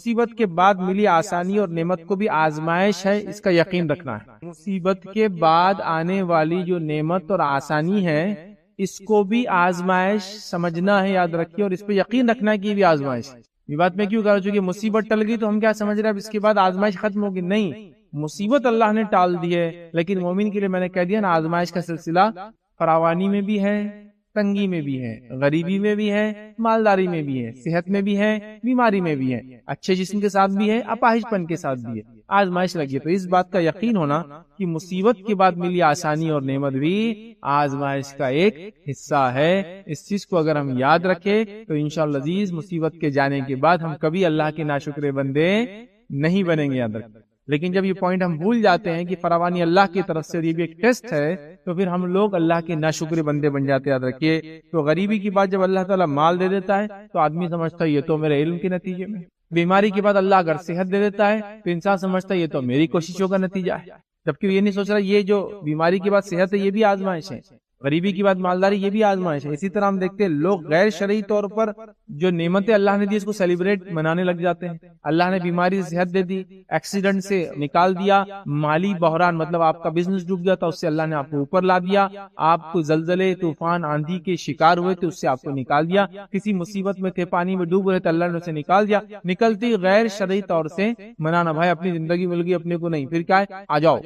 مصیبت کے بعد ملی آسانی اور نعمت کو بھی آزمائش ہے، اس کا یقین رکھنا ہے۔ مصیبت کے بعد آنے والی جو نعمت اور آسانی ہے اس کو بھی آزمائش سمجھنا ہے، یاد رکھیے، اور اس پہ یقین رکھنا ہے کہ یہ بھی آزمائش ہے۔ یہ بات میں کیوں کہہ رہا ہوں؟ چونکہ مصیبت ٹل گئی تو ہم کیا سمجھ رہے ہیں اب اس کے بعد آزمائش ختم ہوگی؟ نہیں، مصیبت اللہ نے ٹال دی ہے، لیکن مومن کے لیے میں نے کہہ دیا نا، آزمائش کا سلسلہ فراوانی میں بھی ہے، تنگی میں بھی ہے، غریبی میں بھی ہے، مالداری میں بھی ہے، صحت میں بھی ہے، بیماری میں بھی ہے، اچھے جسم کے ساتھ بھی ہے، اپاہج پن کے ساتھ بھی ہے، آزمائش لگی ہے۔ تو اس بات کا یقین ہونا کہ مصیبت کے بعد ملی آسانی اور نعمت بھی آزمائش کا ایک حصہ ہے، اس چیز کو اگر ہم یاد رکھیں تو انشاءاللہ عزیز مصیبت کے جانے کے بعد ہم کبھی اللہ کے ناشکرے بندے نہیں بنیں گے، یاد رکھیں۔ لیکن جب یہ پوائنٹ ہم بھول جاتے ہیں کہ فراوانی اللہ کی طرف سے یہ بھی ایک ٹیسٹ ہے، تو پھر ہم لوگ اللہ کے ناشکرے بندے بن جاتے ہیں، یاد رکھیے۔ تو غریبی کی بات جب اللہ تعالیٰ مال دے دیتا ہے تو آدمی سمجھتا ہے یہ تو میرے علم کے نتیجے میں، بیماری کے بعد اللہ اگر صحت دے دیتا ہے تو انسان سمجھتا ہے یہ تو میری کوششوں کا نتیجہ ہے، جبکہ یہ نہیں سوچ رہا یہ جو بیماری کے بعد صحت ہے یہ بھی آزمائش ہے، غریبی کی بعد مالداری یہ بھی آزمائش ہے۔ اسی طرح ہم دیکھتے ہیں لوگ غیر شرعی طور پر جو نعمتیں اللہ نے دی اس کو سیلیبریٹ منانے لگ جاتے ہیں۔ اللہ نے بیماری سے صحت دے دی، ایکسیڈنٹ سے نکال دیا، مالی بحران مطلب آپ کا بزنس ڈوب گیا تھا اس سے اللہ نے آپ کو اوپر لا دیا، آپ کو زلزلے طوفان آندھی کے شکار ہوئے تھے اس سے آپ کو نکال دیا، کسی مصیبت میں تھے پانی میں ڈوب رہے تھے اللہ نے اسے نکال دیا۔ نکلتی غیر شرعی طور سے منانا، بھائی اپنی زندگی مل گئی اپنے کو نہیں، پھر کیا ہے؟ آ جاؤ،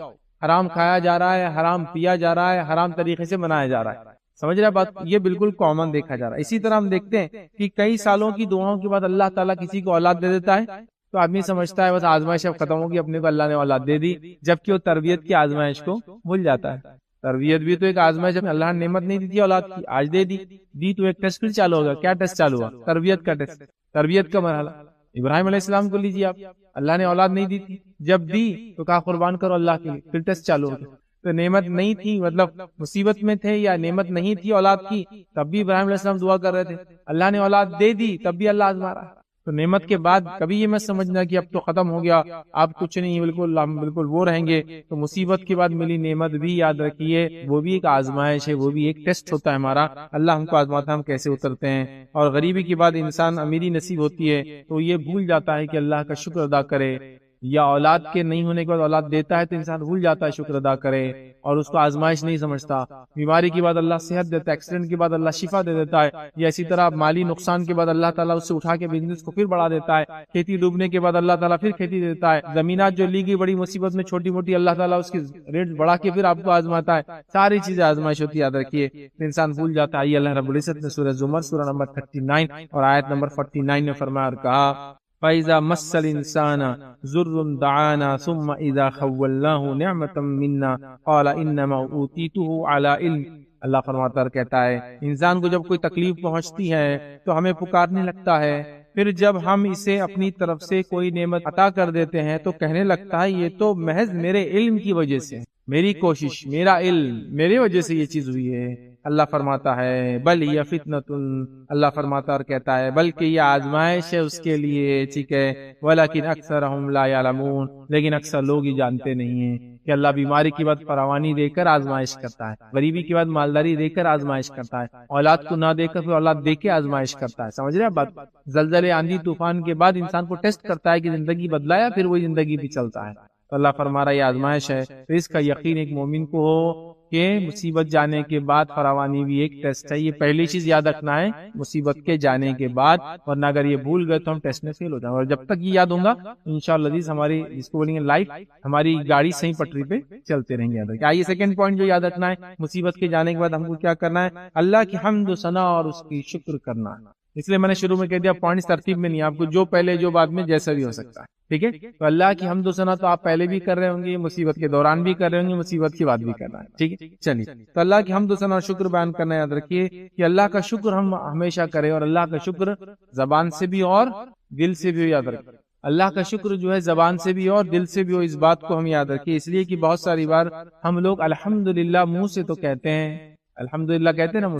حرام کھایا جا رہا ہے، حرام پیا جا رہا ہے، حرام طریقے سے منایا جا رہا ہے، سمجھ رہے بات؟ یہ بالکل کامن دیکھا جا رہا ہے۔ اسی طرح ہم دیکھتے ہیں کہ کئی سالوں کی دعاؤں کے بعد اللہ تعالیٰ کسی کو اولاد دے دیتا ہے تو آدمی سمجھتا ہے بس آزمائش اب ختم ہوگی، اپنے کو اللہ نے اولاد دے دی، جبکہ وہ تربیت کی آزمائش کو بھول جاتا ہے۔ تربیت بھی تو ایک آزمائش ہے، اللہ نے نعمت نہیں دی تھی اولاد کی، آج دے دی تو ایک ٹیسٹ پھر چالو ہوگا۔ کیا ٹیسٹ چالو ہوا؟ تربیت کا ٹیسٹ، تربیت کا مرحلہ۔ ابراہیم علیہ السلام کو لیجیے آپ، اللہ نے اولاد نہیں دی تھی، جب دی تو کہا قربان کرو اللہ کے لیے، پھر ٹیسٹ چالو ہو گیا۔ تو نعمت نہیں تھی، مطلب مصیبت میں تھے یا نعمت نہیں تھی اولاد کی، تب بھی ابراہیم علیہ السلام دعا کر رہے تھے، اللہ نے اولاد دے دی تب بھی اللہ آزما رہا۔ تو نعمت کے بعد کبھی یہ مت سمجھنا کہ اب تو ختم ہو گیا، اب کچھ نہیں، بالکل ہم بالکل وہ رہیں گے۔ تو مصیبت کے بعد ملی نعمت بھی یاد رکھیے وہ بھی ایک آزمائش ہے، وہ بھی ایک ٹیسٹ ہوتا ہے ہمارا، اللہ ہم کو آزماتا ہے ہم کیسے اترتے ہیں۔ اور غریبی کے بعد انسان امیری نصیب ہوتی ہے تو یہ بھول جاتا ہے کہ اللہ کا شکر ادا کرے، یا اولاد کے نہیں ہونے کے بعد اولاد دیتا ہے تو انسان بھول جاتا ہے شکر ادا کرے اور اس کو آزمائش نہیں سمجھتا۔ بیماری کے بعد اللہ صحت دیتا ہے، ایکسیڈنٹ کے بعد اللہ شفا دے دیتا ہے، یا اسی طرح مالی نقصان کے بعد اللہ تعالیٰ اس سے اٹھا کے بزنس کو پھر بڑھا دیتا ہے، کھیتی ڈوبنے کے بعد اللہ تعالیٰ پھر کھیتی دیتا ہے، زمینات جو لی گئی بڑی مصیبت میں چھوٹی موٹی اللہ تعالیٰ اس کی ریٹ بڑھا کے پھر آپ کو آزماتا ہے۔ ساری چیزیں آزمائش ہوتی ہے، یاد رکھیے، انسان بھول جاتا ہے۔ اللہ رب العزت نے سورہ زمر سورہ نمبر 39 اور آیت نمبر 49 میں فرمایا اور کہا فَإِذَا مَسَّ الْإِنسَانَ ضُرٌّ دَعَانَا ثُمَّ إِذَا خَوَّلْنَاهُ نِعْمَةً مِنَّا قَالَ إِنَّمَا أُوتِيتُهُ عَلَى عِلْمٍ۔ اللہ فرماتا ہے، کہتا ہے انسان کو جب کوئی تکلیف پہنچتی ہے تو ہمیں پکارنے لگتا ہے، پھر جب ہم اسے اپنی طرف سے کوئی نعمت عطا کر دیتے ہیں تو کہنے لگتا ہے یہ تو محض میرے علم کی وجہ سے، میری کوشش، میرا علم، میری وجہ سے یہ چیز ہوئی ہے۔ اللہ فرماتا ہے بل یہ فتنۃ، اللہ فرماتا اور کہتا ہے بلکہ یہ آزمائش ہے اس کے لیے، ٹھیک ہے، ولکن اکثرہم لا یعلمون، لیکن اکثر لوگ ہی جانتے نہیں ہیں کہ اللہ بیماری کے بعد فراوانی دے کر آزمائش کرتا ہے، غریبی کے بعد مالداری دے کر آزمائش کرتا ہے، اولاد کو نہ دے کر پھر اولاد دے کے آزمائش کرتا ہے، سمجھ رہے ہیں بات؟ زلزلے آندھی طوفان کے بعد انسان کو ٹیسٹ کرتا ہے کہ زندگی بدلایا، پھر وہی زندگی بھی چلتا ہے۔ تو اللہ فرما رہا ہے یہ آزمائش ہے، تو اس کا یقین ایک مومن کو ہو کہ مصیبت جانے کے بعد فراوانی بھی ایک ٹیسٹ ہے۔ یہ پہلی چیز یاد رکھنا ہے مصیبت کے جانے کے بعد، ورنہ اگر یہ بھول گئے تو ہم ٹیسٹ میں فیل ہو جائیں گے۔ اور جب تک یہ یاد ہوگا انشاءاللہ عزیز ہماری جس کو بولیں گے لائف، ہماری گاڑی صحیح پٹری پہ چلتے رہیں گے۔ آئیے سیکنڈ پوائنٹ جو یاد رکھنا ہے مصیبت کے جانے کے بعد ہم کو کیا کرنا ہے، اللہ کی حمد و ثنا اور اس کی شکر کرنا ہے۔ اس لیے میں نے شروع میں کہہ دیا پوائنٹس ترتیب میں نہیں، آپ کو جو پہلے جو بعد میں جیسا بھی ہو سکتا ہے، ٹھیک ہے۔ تو اللہ کی حمد و ثنا تو آپ پہلے بھی کر رہے ہوں گے، مصیبت کے دوران بھی کر رہے ہوں گے، مصیبت کے بعد بھی کرنا ہے، ٹھیک ہے۔ چلیے، تو اللہ کی حمد و ثنا اور شکر بیان کرنا یاد رکھیے کہ اللہ کا شکر ہم ہمیشہ کریں، اور اللہ کا شکر زبان سے بھی اور دل سے بھی یاد رکھیں۔ اللہ کا شکر جو ہے زبان سے بھی اور دل سے بھی ہو، اس بات کو ہم یاد رکھیں، اس لیے کہ بہت ساری بار ہم لوگ الحمدللہ منہ سے تو کہتے ہیں، الحمدللہ کہتے ہیں نا،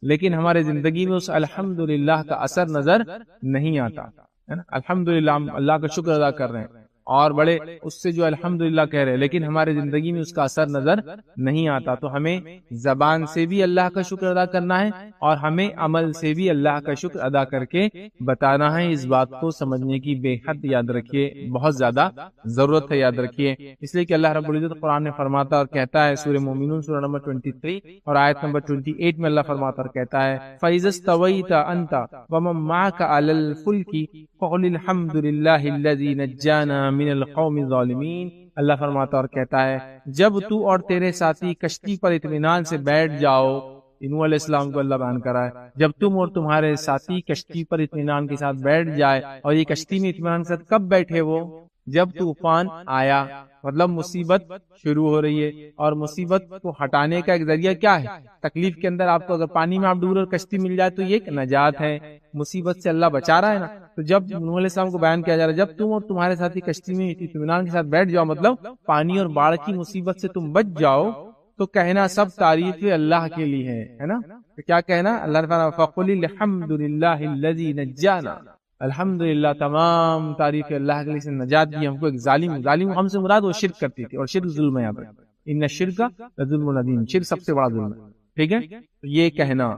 لیکن ہمارے زندگی میں اس الحمدللہ کا اثر نظر نہیں آتا ہے نا۔ الحمدللہ ہم اللہ کا شکر ادا کر رہے ہیں، اور بڑے اس سے جو الحمدللہ کہہ رہے ہیں، لیکن ہمارے زندگی میں اس کا اثر نظر نہیں آتا. تو ہمیں زبان سے بھی اللہ کا شکر ادا کرنا ہے اور ہمیں عمل سے بھی اللہ کا شکر ادا کر کے بتانا ہے. اس بات کو سمجھنے کی بے حد یاد رکھیے، بہت زیادہ ضرورت ہے، یاد رکھیے. اس لیے کہ اللہ رب العزت قرآن میں فرماتا اور کہتا ہے، سورہ مومنون سورہ نمبر 23 اور آیت نمبر 28 میں اللہ فرماتا اور کہتا ہے، فَإِذَا اسْتَوَيْتَ أَنْتَ وَمَن مَّعَكَ عَلَى الْفُلْكِ فَقُلِ الْحَمْدُ لِلَّهِ الَّذِي نَجَّانَا مِنَ الْقَوْمِ الظَّالِمِينَ. اللہ فرماتا اور کہتا ہے، جب تو اور تیرے ساتھی کشتی پر اطمینان سے بیٹھ جاؤ. نوح علیہ السلام کو اللہ بیان کرا ہے، جب تم اور تمہارے ساتھی کشتی پر اطمینان کے ساتھ بیٹھ جائے. اور یہ کشتی میں اطمینان کے ساتھ کب بیٹھے؟ وہ جب طوفان آیا، مطلب مصیبت شروع ہو رہی ہے. اور مصیبت کو ہٹانے کا ایک ذریعہ کیا ہے؟ تکلیف کے اندر آپ کو اگر پانی میں آپ ڈوب رہے اور کشتی مل جائے تو یہ ایک نجات ہے، مصیبت سے اللہ بچا رہا ہے نا. تو جب نوح علیہ السلام کو بیان کیا جا رہا ہے، جب تم اور تمہارے ساتھی کشتی میں اطمینان کے ساتھ بیٹھ جاؤ، مطلب پانی اور باڑھ کی مصیبت سے تم بچ جاؤ، تو کہنا سب تعریف اللہ کے لیے ہے نا. تو کیا کہنا؟ اللہ نے فرمایا فَقُلِ الْحَمْدُ لِلَّهِ الَّذِي نَجَّانَا. الحمدللہ، تمام تعریف اللہ کے لیے، سے نجات دی ہم کو ایک ظالم ہم سے مراد وہ شرک کرتی تھی، اور شرک ظلم ہے. یہاں پر ان الشرک لظلم عظیم، شرک سب سے بڑا ظلم ہے. ٹھیک ہے، تو یہ کہنا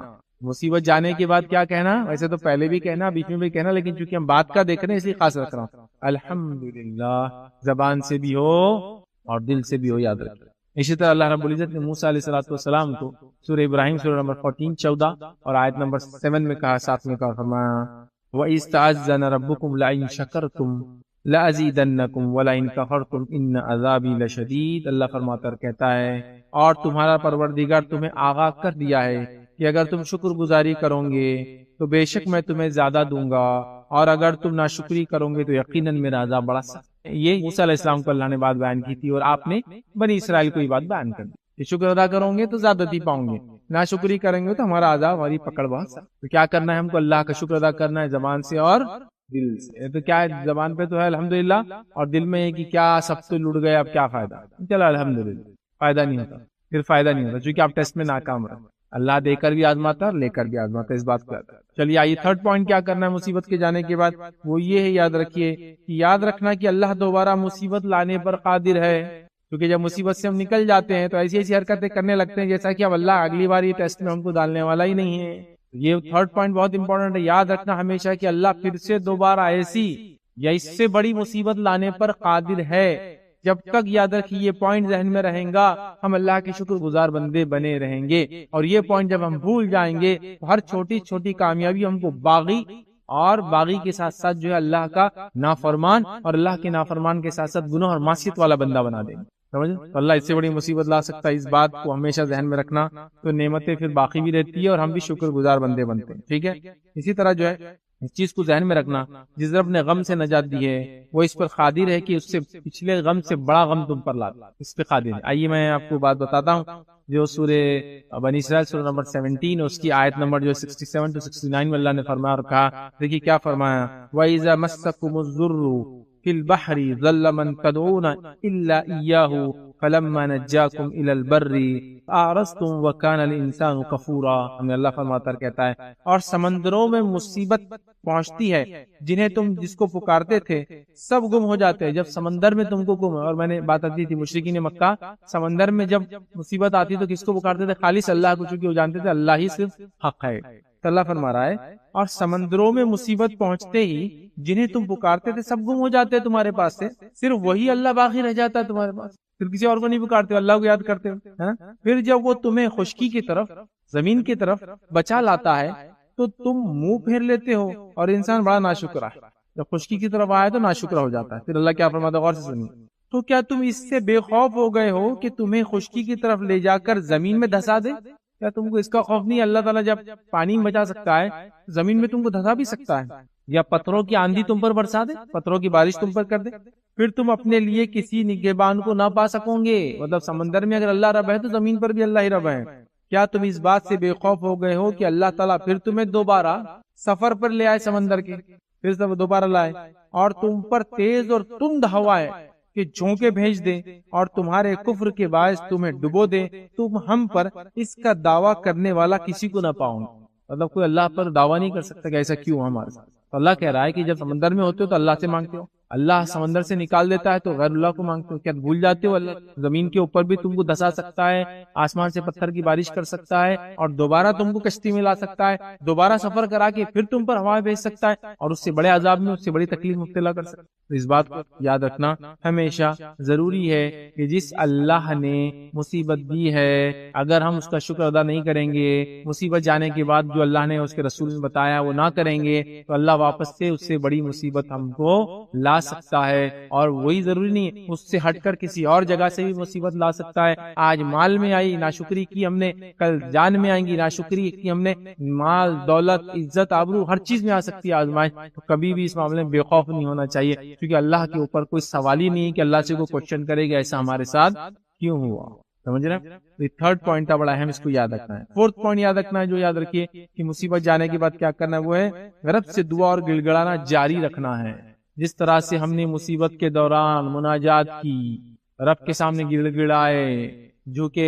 مصیبت جانے کے بعد کیا کہنا؟ ویسے تو پہلے بھی کہنا، بیچ میں بھی کہنا، لیکن چونکہ ہم بات کا دیکھ رہے ہیں اس لیے خاص رکھ رہا ہوں. الحمدللہ زبان سے بھی ہو اور دل سے بھی ہو، یاد رکھیں. اسی طرح اللہ رب العزت نے موسیٰ علیہ السلام کو سورہ ابراہیم سورہ نمبر 14 اور آیت نمبر 7 میں کہا، 7 میں کہا، فرمایا وَإِذْ تَعَذَّنَ رَبُّكُمْ لَئِن شَكَرْتُمْ لَأَزِيدَنَّكُمْ وَلَئِن كَفَرْتُمْ إِنَّ عَذَابِي لَشَدِيدٌ. اللہ فرماتا کہتا ہے، اور تمہارا پروردگار تمہیں آگاہ کر دیا ہے کہ اگر تم شکر گزاری کرو گے تو بے شک میں تمہیں زیادہ دوں گا، اور اگر تم ناشکری کرو گے تو یقیناً میرا عذاب بڑا سخت. یہ موسیٰ علیہ السلام کو اللہ نے بات بیان کی تھی، اور آپ نے بنی اسرائیل کو یہ بات بیان کر دی کہ شکر ادا کرو گے تو زیادتی پاؤں گے، ناشکری کریں گے تو ہمارا عذاب، ہماری پکڑ بہت سخت. تو کیا کرنا ہے ہم کو؟ اللہ کا شکر ادا کرنا ہے زبان سے اور دل سے. تو کیا ہے؟ زبان پہ تو ہے الحمدللہ، اور دل میں ہے کہ کیا سب سے لٹ گئے، اب کیا فائدہ؟ چلو الحمدللہ، فائدہ نہیں ہوتا، پھر فائدہ نہیں ہوتا، چونکہ آپ ٹیسٹ میں ناکام رہے. اللہ دے کر بھی آزماتا اور لے کر بھی آزماتا، اس بات کو یاد. چلیے آئیے تھرڈ پوائنٹ کیا کرنا ہے مصیبت کے جانے کے بعد، وہ یہ ہے، یاد رکھیے کہ یاد رکھنا کہ اللہ دوبارہ مصیبت لانے پر قادر ہے. کیونکہ جب مصیبت سے ہم نکل جاتے ہیں تو ایسی ایسی حرکتیں کرنے لگتے ہیں جیسا کہ اب اللہ اگلی بار یہ ٹیسٹ میں ہم کو ڈالنے والا ہی نہیں ہے. یہ تھرڈ پوائنٹ بہت امپورٹنٹ ہے، یاد رکھنا ہمیشہ کہ اللہ پھر سے دوبارہ ایسی یا اس سے بڑی مصیبت لانے پر قادر ہے. جب تک یاد رکھیے یہ پوائنٹ ذہن میں رہیں گا، ہم اللہ کے شکر گزار بندے بنے رہیں گے. اور یہ پوائنٹ جب ہم بھول جائیں گے تو ہر چھوٹی چھوٹی کامیابی ہم کو باغی، اور باغی کے ساتھ ساتھ جو ہے اللہ کا نافرمان، اور اللہ کے نافرمان کے ساتھ ساتھ گناہ اور معصیت والا بندہ بنا دیں گے. سمجھے؟ تو اللہ اس سے بڑی مصیبت لا سکتا ہے، اس بات کو ہمیشہ ذہن میں رکھنا. تو نعمتیں پھر باقی بھی رہتی ہے اور ہم بھی شکر گزار بندے بنتے ہیں. ٹھیک ہے، اسی طرح جو ہے اس چیز کو ذہن میں رکھنا، جس رب نے غم سے نجات دی ہے وہ اس پر قادر ہے کہ اس سے پچھلے غم سے بڑا غم تم پر لا، اس پہ قادر ہے. آئیے میں آپ کو بات بتاتا ہوں جو سورہ بنی اسرائیل سورہ نمبر 17 اس کی آیت نمبر جو 67 to 69 میں اللہ نے فرمایا اور کہا. دیکھیے کیا فرمایا، وَإِذَا مَسَّكُمُ الضُّرُّ فِي الْبَحْرِ ضَلَّ مَن تَدْعُونَ إِلَّا إِيَّاهُ فَلَمَّا نَجَّاكُمْ إِلَى الْبَرِّ أَعْرَضْتُمْ وَكَانَ الْإِنسَانُ كَفُورًا. ہمیں اللہ فرماتا کہتا ہے، اور سمندروں میں مصیبت پہنچتی ہے جنہیں تم جس کو پکارتے تھے سب گم ہو جاتے ہیں. جب سمندر میں تم کو گم، اور میں نے بات آتی تھی مشرکین مکہ سمندر میں جب مصیبت آتی تو کس کو پکارتے تھے؟ خالص اللہ کو، چونکہ وہ جانتے تھے اللہ ہی صرف حق ہے. تو اللہ فرما رہا ہے، اور سمندروں میں مصیبت پہنچتے ہی جنہیں تم پکارتے تھے سب گم ہو جاتے ہیں تمہارے پاس سے، صرف وہی اللہ باقی رہ جاتا ہے تمہارے پاس. پھر کسی اور کو نہیں پکارتے، اللہ کو یاد کرتے ہو. پھر جب وہ تمہیں خشکی کی طرف، زمین کی طرف بچا لاتا ہے تو تم منہ پھیر لیتے ہو، اور انسان بڑا ناشکرا ہے. جب خشکی کی طرف آئے تو ناشکرا ہو جاتا ہے. پھر اللہ کیا فرماتا ہے، غور سے سنیے. تو کیا تم اس سے بے خوف ہو گئے ہو کہ تمہیں خشکی کی طرف لے جا کر زمین میں دھسا دے؟ کیا تم کو اس کا خوف نہیں؟ اللہ تعالیٰ جب پانی میں بچا سکتا ہے، زمین میں تم کو دھسا بھی سکتا ہے، یا پتھروں کی آندھی تم پر برسا دے، پتھروں کی بارش تم پر کر دے. پھر تم اپنے لیے کسی نگہبان کو نہ پا سکو گے. مطلب سمندر میں اگر اللہ رب ہے تو زمین پر بھی اللہ ہی رب ہے. کیا تم اس بات سے بے خوف ہو گئے ہو کہ اللہ تعالیٰ پھر تمہیں دوبارہ سفر پر لے آئے سمندر کے، پھر سب دوبارہ لائے، اور تم پر تیز اور تند ہوائے کہ جھونکے بھیج دے، اور تمہارے کفر کے باعث تمہیں ڈبو دے، تم ہم پر اس کا دعویٰ کرنے والا کسی کو نہ پاؤ گے. مطلب کوئی اللہ پر دعویٰ نہیں کر سکتا کہ ایسا کیوں ہمارے ساتھ. تو اللہ کہہ رہا ہے کہ جب سمندر میں ہوتے ہو تو اللہ سے مانگتے ہو، اللہ سمندر سے نکال دیتا ہے تو غیر اللہ کو مانگتے ہو، کیا بھول جاتے ہو اللہ زمین کے اوپر بھی تم کو دھسا سکتا ہے، آسمان سے پتھر کی بارش کر سکتا ہے، اور دوبارہ تم کو کشتی میں لا سکتا ہے، دوبارہ سفر کرا کے پھر تم پر ہوا بھیج سکتا ہے، اور اس سے بڑے عذاب میں، اس سے بڑی تکلیف مبتلا کر سکتا ہے۔ تو اس بات کو یاد رکھنا ہمیشہ ضروری ہے کہ جس اللہ نے مصیبت دی ہے، اگر ہم اس کا شکر ادا نہیں کریں گے، مصیبت جانے کے بعد جو اللہ نے اس کے رسول نے بتایا وہ نہ کریں گے، تو اللہ واپس سے اس سے بڑی مصیبت ہم کو لا سکتا ہے، اور وہی ضروری نہیں اس سے ہٹ کر کسی اور جگہ سے بھی مصیبت لا سکتا ہے۔ آج مال میں آئی ناشکری کی ہم نے، کل جان میں آئیں گی ناشکری کی ہم نے، مال دولت عزت آبرو ہر چیز میں آ سکتی ہے آزمائش، تو کبھی بھی اس معاملے میں بے خوف نہیں ہونا چاہیے، کیونکہ اللہ کے اوپر کوئی سوال ہی نہیں ہے کہ اللہ سے کوئی کوشچن کرے گا ایسا ہمارے ساتھ کیوں ہوا۔ سمجھ رہے ہیں؟ یہ تھرڈ پوائنٹ تھا، بڑا اہم، اس کو یاد رکھنا ہے۔ فورتھ پوائنٹ یاد رکھنا ہے جو یاد رکھیے کہ مصیبت جانے کے بعد کیا کرنا ہے، وہ ہے رب سے دعا اور گڑ گڑانا جاری رکھنا ہے۔ جس طرح سے ہم نے مصیبت کے دوران مناجات کی، رب کے سامنے گڑ گڑائے، جو کہ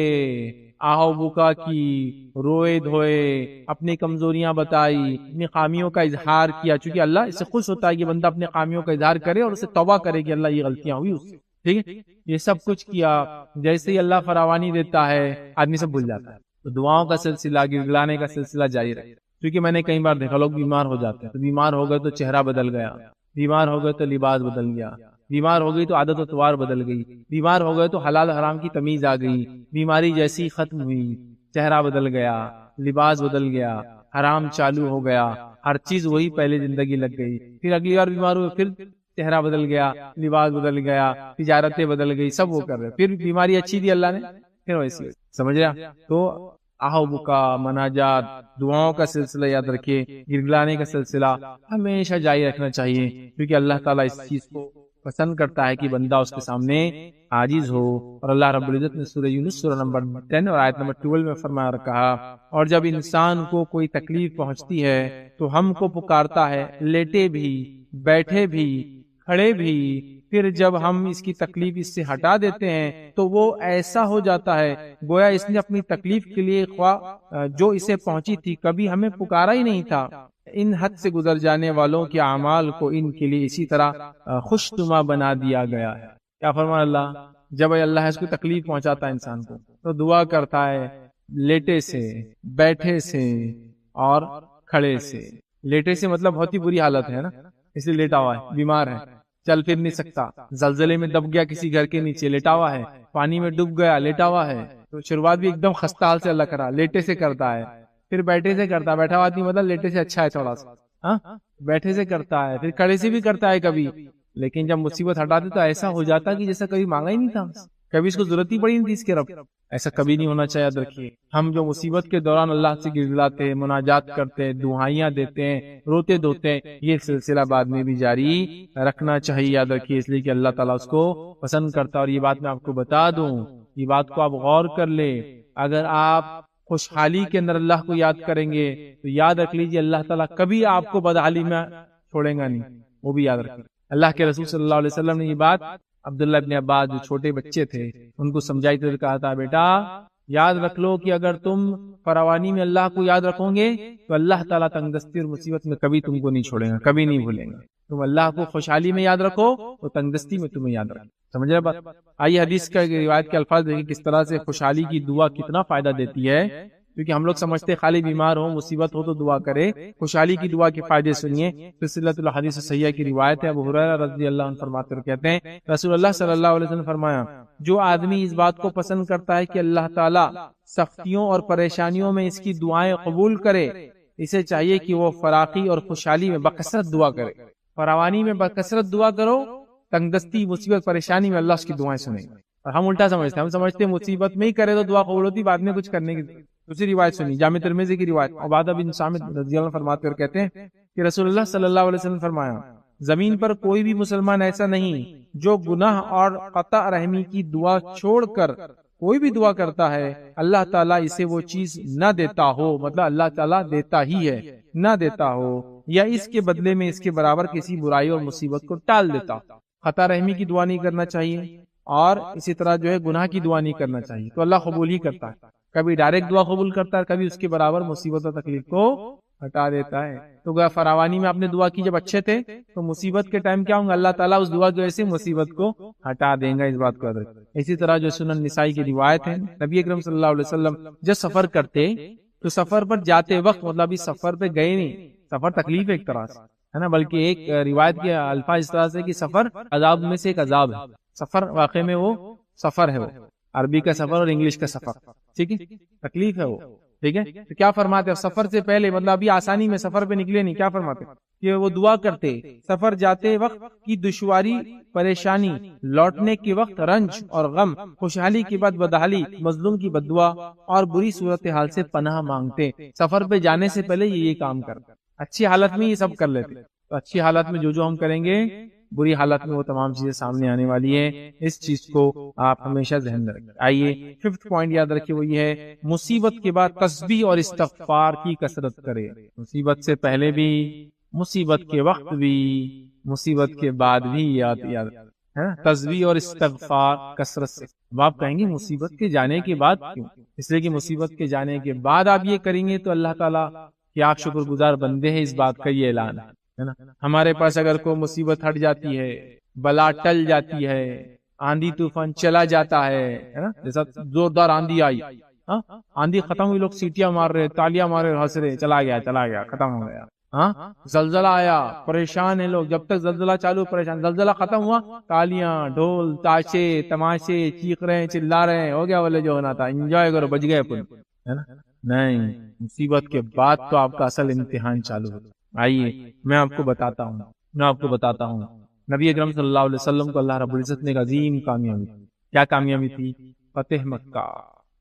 آہو بکا کی، روئے دھوئے، اپنی کمزوریاں بتائی، اپنی خامیوں کا اظہار کیا، چونکہ اللہ اس سے خوش ہوتا ہے کہ بندہ اپنے خامیوں کا اظہار کرے اور اسے توبہ کرے کہ اللہ یہ غلطیاں ہوئی اس سے، ٹھیک ہے، یہ سب کچھ کیا۔ جیسے ہی اللہ فراوانی دیتا ہے آدمی سب بھول جاتا ہے، تو دعاؤں کا سلسلہ، گڑگڑانے کا سلسلہ جاری رہے، کیونکہ میں نے کئی بار دیکھا لوگ بیمار ہو جاتے ہیں، تو بیمار ہو گئے تو چہرہ بدل گیا، بیمار ہو گئے تو لباس بدل گیا، بیمار ہو گئی تو عادت و تواور بدل گئی، بیمار ہو گئے تو حلال حرام کی تمیز آ گئی، بیماری جیسی ختم ہوئی، چہرہ بدل گیا، لباس بدل گیا، حرام چالو ہو گیا، ہر چیز وہی پہلے زندگی لگ گئی، پھر اگلی بار بیمار ہوئے پھر چہرہ بدل گیا، لباس بدل گیا، تجارتیں بدل گئی، سب وہ کر رہے، پھر بیماری اچھی دی اللہ نے، پھر ویسی، سمجھ رہا؟ تو آہو بکا، مناجات، دعاؤں کا سلسلہ یاد رکھیے، گڑگڑانے کا سلسلہ ہمیشہ جاری رکھنا چاہیے، کیونکہ اللہ تعالیٰ اس چیز کو پسند کرتا ہے کہ بندہ اس کے سامنے عاجز ہو، اور اللہ رب العزت نے سورہ یونس سورہ نمبر 10 اور آیت نمبر 12 میں فرمایا اور کہا، اور جب انسان کو کوئی تکلیف پہنچتی ہے تو ہم کو پکارتا ہے، لیٹے بھی، بیٹھے بھی، کھڑے بھی، پھر جب ہم اس کی تکلیف اس سے ہٹا دیتے ہیں تو وہ ایسا ہو جاتا ہے گویا اس نے اپنی تکلیف کے لیے خواہ جو اسے پہنچی تھی کبھی ہمیں پکارا ہی نہیں تھا۔ ان حد سے گزر جانے والوں کے اعمال کو ان کے لیے اسی طرح خوشنما بنا دیا گیا ہے۔ کیا فرمایا اللہ؟ جب اللہ اس کو تکلیف پہنچاتا ہے انسان کو تو دعا کرتا ہے، لیٹے سے، بیٹھے سے اور کھڑے سے۔ لیٹے سے مطلب بہت ہی بری حالت ہے نا، اس لیے لیٹا ہوا ہے، بیمار ہے، چل پھر نہیں سکتا، زلزلے میں دب گیا کسی گھر کے نیچے، لیٹا ہوا ہے، پانی میں ڈوب گیا، لیٹا ہوا ہے، تو شروعات بھی ایک دم خستہ حال سے اللہ کرا، لیٹے سے کرتا ہے، پھر بیٹھے سے کرتا ہے، بیٹھا ہوا آدمی مطلب لیٹے سے اچھا ہے تھوڑا سا، ہاں بیٹھے سے کرتا ہے، پھر کھڑے سے بھی کرتا ہے کبھی، لیکن جب مصیبت ہٹاتے تو ایسا ہو جاتا کہ جیسا کبھی مانگا ہی نہیں تھا، کبھی اس کو ضرورت ہی پڑی نہیں تھی اس کے رب۔ ایسا کبھی نہیں ہونا چاہیے، یاد رکھیے۔ ہم جو مصیبت کے دوران اللہ سے گڑگڑاتے ہیں، مناجات کرتے ہیں، دعائیاں دیتے ہیں، روتے دھوتے ہیں، یہ سلسلہ بعد میں بھی جاری رکھنا چاہیے، یاد رکھیے، اس لیے کہ اللہ تعالیٰ اس کو پسند کرتا ہے۔ اور یہ بات میں آپ کو بتا دوں، یہ بات کو آپ غور کر لیں، اگر آپ خوشحالی کے اندر اللہ کو یاد کریں گے تو یاد رکھ لیجیے اللہ تعالیٰ کبھی آپ کو بدحالی میں چھوڑیں گا نہیں، وہ بھی یاد رکھیں۔ اللہ کے رسول صلی اللہ علیہ وسلم نے یہ بات عبداللہ ابن عباس جو چھوٹے بچے تھے ان کو سمجھائی تو کہا تھا، بیٹا یاد رکھ لو کہ اگر تم فراوانی میں اللہ کو یاد رکھو گے تو اللہ تعالیٰ تنگدستی اور مصیبت میں کبھی تم کو نہیں چھوڑے گا، کبھی نہیں بھولیں گے۔ تم اللہ کو خوشحالی میں یاد رکھو تو تنگدستی میں تمہیں یاد رکھو، سمجھ رہے بات؟ آئیے حدیث کا روایت کے الفاظ دیکھیں کس طرح سے خوشحالی کی دعا کتنا فائدہ دیتی ہے، کیونکہ ہم لوگ سمجھتے خالی بیمار ہو، مصیبت ہو تو دعا کرے، خوشحالی کی دعا کے فائدے سنیے۔ سلسلۃ الحدیث صحیحہ کی روایت ہے، ابو ہریرہ رضی اللہ عنہ فرماتے ہیں، کہتے ہیں رسول اللہ صلی اللہ علیہ وسلم فرمایا، جو آدمی اس بات کو پسند کرتا ہے کہ اللہ تعالیٰ سختیوں اور پریشانیوں میں اس کی دعائیں قبول کرے، اسے چاہیے کہ وہ فراخی اور خوشحالی میں بکثرت دعا کرے۔ فراوانی میں بکثرت دعا کرو، تنگدستی مصیبت پریشانی میں اللہ اس کی دعائیں سنے گا۔ اور ہم الٹا سمجھتے ہیں، ہم سمجھتے ہیں مصیبت میں ہی کرے تو دعا قبول ہوتی، بعد میں کچھ کرنے کی۔ دوسری روایت سنی، جامع ترمذی کی روایت، عبادہ بن صامت رضی اللہ عنہ فرماتے اور کہتے ہیں کہ رسول اللہ صلی اللہ علیہ وسلم فرمایا، زمین پر کوئی بھی مسلمان ایسا نہیں جو گناہ اور قطع رحمی کی دعا چھوڑ کر کوئی بھی دعا کرتا ہے اللہ تعالیٰ اسے وہ چیز نہ دیتا ہو، مطلب اللہ تعالیٰ دیتا ہی ہے، نہ دیتا ہو، یا اس کے بدلے میں اس کے برابر کسی برائی اور مصیبت کو ٹال دیتا ہو۔ قطع رحمی کی دعا نہیں کرنا چاہیے، اور اسی طرح جو ہے گناہ کی دعا نہیں کرنا چاہیے، تو اللہ قبول ہی کرتا ہے، کبھی ڈائریکٹ دعا قبول کرتا ہے، کبھی اس کے برابر مصیبت و تکلیف کو ہٹا دیتا ہے. تو گویا فراوانی میں آپ نے دعا کی جب اچھے تھے تو مصیبت کے ٹائم کیا ہوں گا, اللہ تعالیٰ اس دعا کی وجہ سے مصیبت کو ہٹا دیں گا, اس بات کو یاد رکھیں. اسی طرح جو سنن نسائی کی روایت ہے, نبی اکرم صلی اللہ علیہ وسلم جب سفر کرتے تو سفر پر جاتے وقت, مطلب اس سفر پہ گئے نہیں, سفر تکلیف ایک طرح سے ہے نا, بلکہ ایک روایت کے الفاظ اس طرح سے کہ سفر عذاب میں سے ایک عذاب ہے. سفر واقع میں وہ سفر ہے, وہ عربی کا سفر اور انگلش کا سفر, ٹھیک ہے, تکلیف ہے وہ, ٹھیک ہے. تو کیا فرماتے ہیں سفر سے پہلے, مطلب ابھی آسانی میں سفر پہ نکلے نہیں, کیا فرماتے کہ وہ دعا کرتے سفر جاتے وقت کی دشواری پریشانی, لوٹنے کے وقت رنج اور غم, خوشحالی کے بعد بدحالی, مظلوم کی بددعا اور بری صورتحال سے پناہ مانگتے. سفر پہ جانے سے پہلے یہ کام کرتے, اچھی حالت میں یہ سب کر لیتے. تو اچھی حالت میں جو ہم کریں گے, بری حالت میں وہ تمام چیزیں سامنے آنے والی ہیں. اس چیز کو آپ ہمیشہ ذہن میں رکھیں. آئیے 5th پوائنٹ یاد رکھیے, وہ یہ ہے مصیبت کے بعد تسبیح اور استغفار کی کثرت کرے. مصیبت سے پہلے بھی, مصیبت کے وقت بھی, مصیبت کے بعد بھی یاد ہے نا, تسبیح اور استغفار کثرت سے. اب آپ کہیں گے مصیبت کے جانے کے بعد کیوں؟ اس لیے کہ مصیبت کے جانے کے بعد آپ یہ کریں گے تو اللہ تعالیٰ کہ آپ شکر گزار بندے ہیں, اس بات کا یہ اعلان ہے نا. ہمارے پاس اگر کوئی مصیبت ہٹ جاتی ہے, بلا ٹل جاتی ہے, آندھی طوفان چلا جاتا ہے نا, جیسا زوردار آندھی آئی, آندھی ختم ہوئی, لوگ سیٹیاں مار رہے, تالیاں مار رہے, ہنس رہے, چلا گیا ختم ہو گیا. زلزلہ آیا, پریشان ہیں لوگ, جب تک زلزلہ چالو پریشان, زلزلہ ختم ہوا تالیاں, ڈھول, تاشے, تماشے, چیخ رہے ہیں, چلا رہے ہیں, ہو گیا بولے جو ہونا تھا, انجوائے کرو, بچ گئے اپن, ہے نا. نہیں, مصیبت کے بعد تو آپ کا اصل امتحان چالو ہوتا. آئیے میں آپ کو بتاتا ہوں نبی اکرم صلی اللہ علیہ وسلم کو اللہ رب العزت نے ایک عظیم کامیابی, کیا کامیابی تھی؟ فتح مکہ.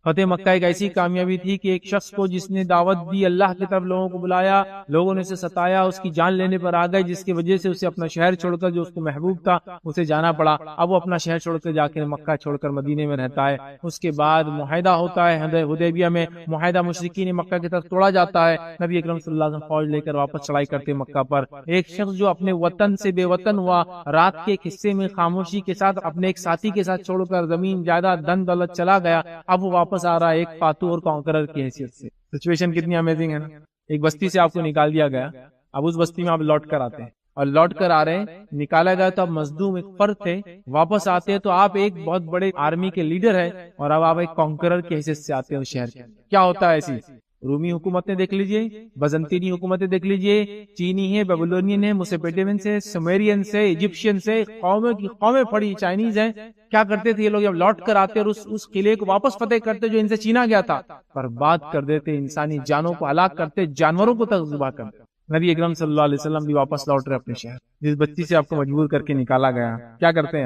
فتح مکہ ایک ایسی کامیابی تھی کہ ایک شخص کو جس نے دعوت دی, اللہ کی طرف لوگوں کو بلایا, لوگوں نے اسے ستایا, اس کی جان لینے پر آ گئے, جس کی وجہ سے اسے اپنا شہر چھوڑ کر جو اس کو محبوب تھا اسے جانا پڑا. اب وہ اپنا شہر چھوڑ کر جا کے مکہ چھوڑ کر مدینے میں رہتا ہے. اس کے بعد معاہدہ ہوتا ہے حدیبیہ میں, معاہدہ مشرکین مکہ کی طرف توڑا جاتا ہے. نبی اکرم صلی اللہ علیہ وسلم فوج لے کر واپس چڑھائی کرتے مکہ پر. ایک شخص جو اپنے وطن سے بے وطن ہوا, رات کے ایک حصے میں خاموشی کے ساتھ اپنے ایک ساتھی کے ساتھ چھوڑ کر زمین جائیداد دن دولت چلا گیا, اب وہ واپس آ رہا ہے ایک اور کانکرر کی حیثیت سے. سچویشن کتنی امیزنگ ہے نا. ایک بستی سے آپ کو نکال دیا گیا, اب اس بستی میں آپ لوٹ کر آتے ہیں, اور لوٹ کر آ رہے ہیں, نکالا گیا تو اب مظلوم ایک فرد تھے, واپس آتے ہیں تو آپ ایک بہت بڑے آرمی کے لیڈر ہیں, اور اب آپ ایک کانکرر کی حیثیت سے آتے ہیں اس شہر کے. کیا ہوتا ہے ایسی رومی حکومتیں دیکھ لیجئے, بزنطینی حکومتیں دیکھ لیجئے, چینی ہے, بیبلونین ہے, موسیپیٹیمنس ہے, سمیرینس ہے, ایجپشینس ہے, قومیں پڑی, چائنیز ہیں. کیا کرتے تھے یہ لوگ؟ جب لوٹ کر آتے اور اس قلعے کو واپس فتح کرتے جو ان سے چھینا گیا تھا, برباد کر دیتے, انسانی جانوں کو ہلاک کرتے, جانوروں کو تک ذبح کرتے. نبی اکرم صلی اللہ علیہ وسلم بھی واپس لوٹ رہے اپنے شہر, جس بچی سے آپ کو مجبور کر کے نکالا گیا. کیا کرتے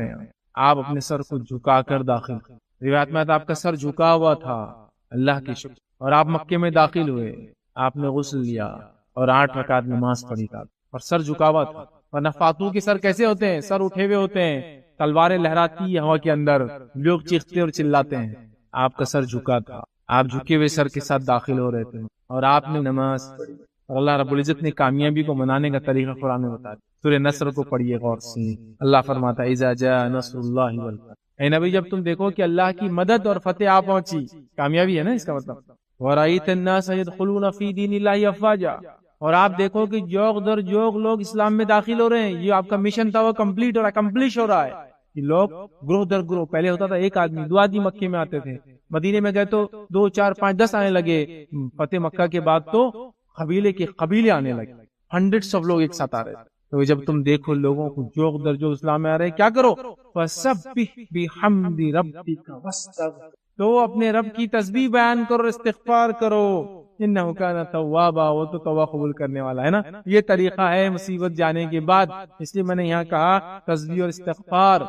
ہیں آپ اپنے سر کو جھکا کر داخل, روایت میں آپ کا سر جھکا ہوا تھا, اللہ کی شکر, اور آپ مکے میں داخل ہوئے, آپ نے غسل لیا اور 8 رکعت نماز پڑھی تھا, اور سر جھکا ہوا تھا. ورنہ فاتو کے سر کیسے ہوتے ہیں؟ سر اٹھے ہوئے ہوتے ہیں, تلواریں لہراتی ہوا کے اندر, لوگ چیختے اور چلاتے ہیں. آپ کا سر جھکا تھا, آپ جھکے ہوئے سر کے ساتھ داخل ہو رہے تھے, اور آپ نے نماز پڑھی. اور اللہ رب العزت نے کامیابی کو منانے کا طریقہ قرآن میں بتا دیا. سورہ نصر کو پڑھیے غور سے. اللہ فرماتا ہے اذا جاء نصر اللہ والفتح, اے نبی جب تم دیکھو کہ اللہ کی مدد اور فتح آ پہنچی, کامیابی ہے نا اس کا مطلب. وَرَأَيْتَ النَّاسَ يَدْخُلُونَ فِي دِينِ اللَّهِ أَفْوَاجًا, اور آپ دیکھو کہ جوق در جوق لوگ اسلام میں داخل ہو رہے ہیں. یہ آپ کا مشن تھا, وہ کمپلیٹ اور اکمپلش ہو رہا ہے. کہ لوگ گروہ در گروہ, پہلے ہوتا تھا ایک آدمی 2 آدمی مکے میں آتے تھے, مدینے میں گئے تو 2 4 5 10 آنے لگے. فتح مکہ کے بعد تو قبیلے آنے لگے, ہنڈریڈس آف لوگ ایک ساتھ آ رہے تھے. تو جب تم دیکھو لوگوں کو جوق در جوق اسلام میں آ رہے, کیا کرو؟ فَسَبِّحْ بِحَمْدِ رَبِّكَ وَاسْتَغْفِرْ, تو اپنے رب کی تسبیح بیان کرو, استغفار کرو. انہ کان توابا, وہ تو توبہ قبول کرنے والا ہے نا. یہ طریقہ ہے مصیبت جانے کے بعد. اس لیے میں نے یہاں کہا تسبیح اور استغفار.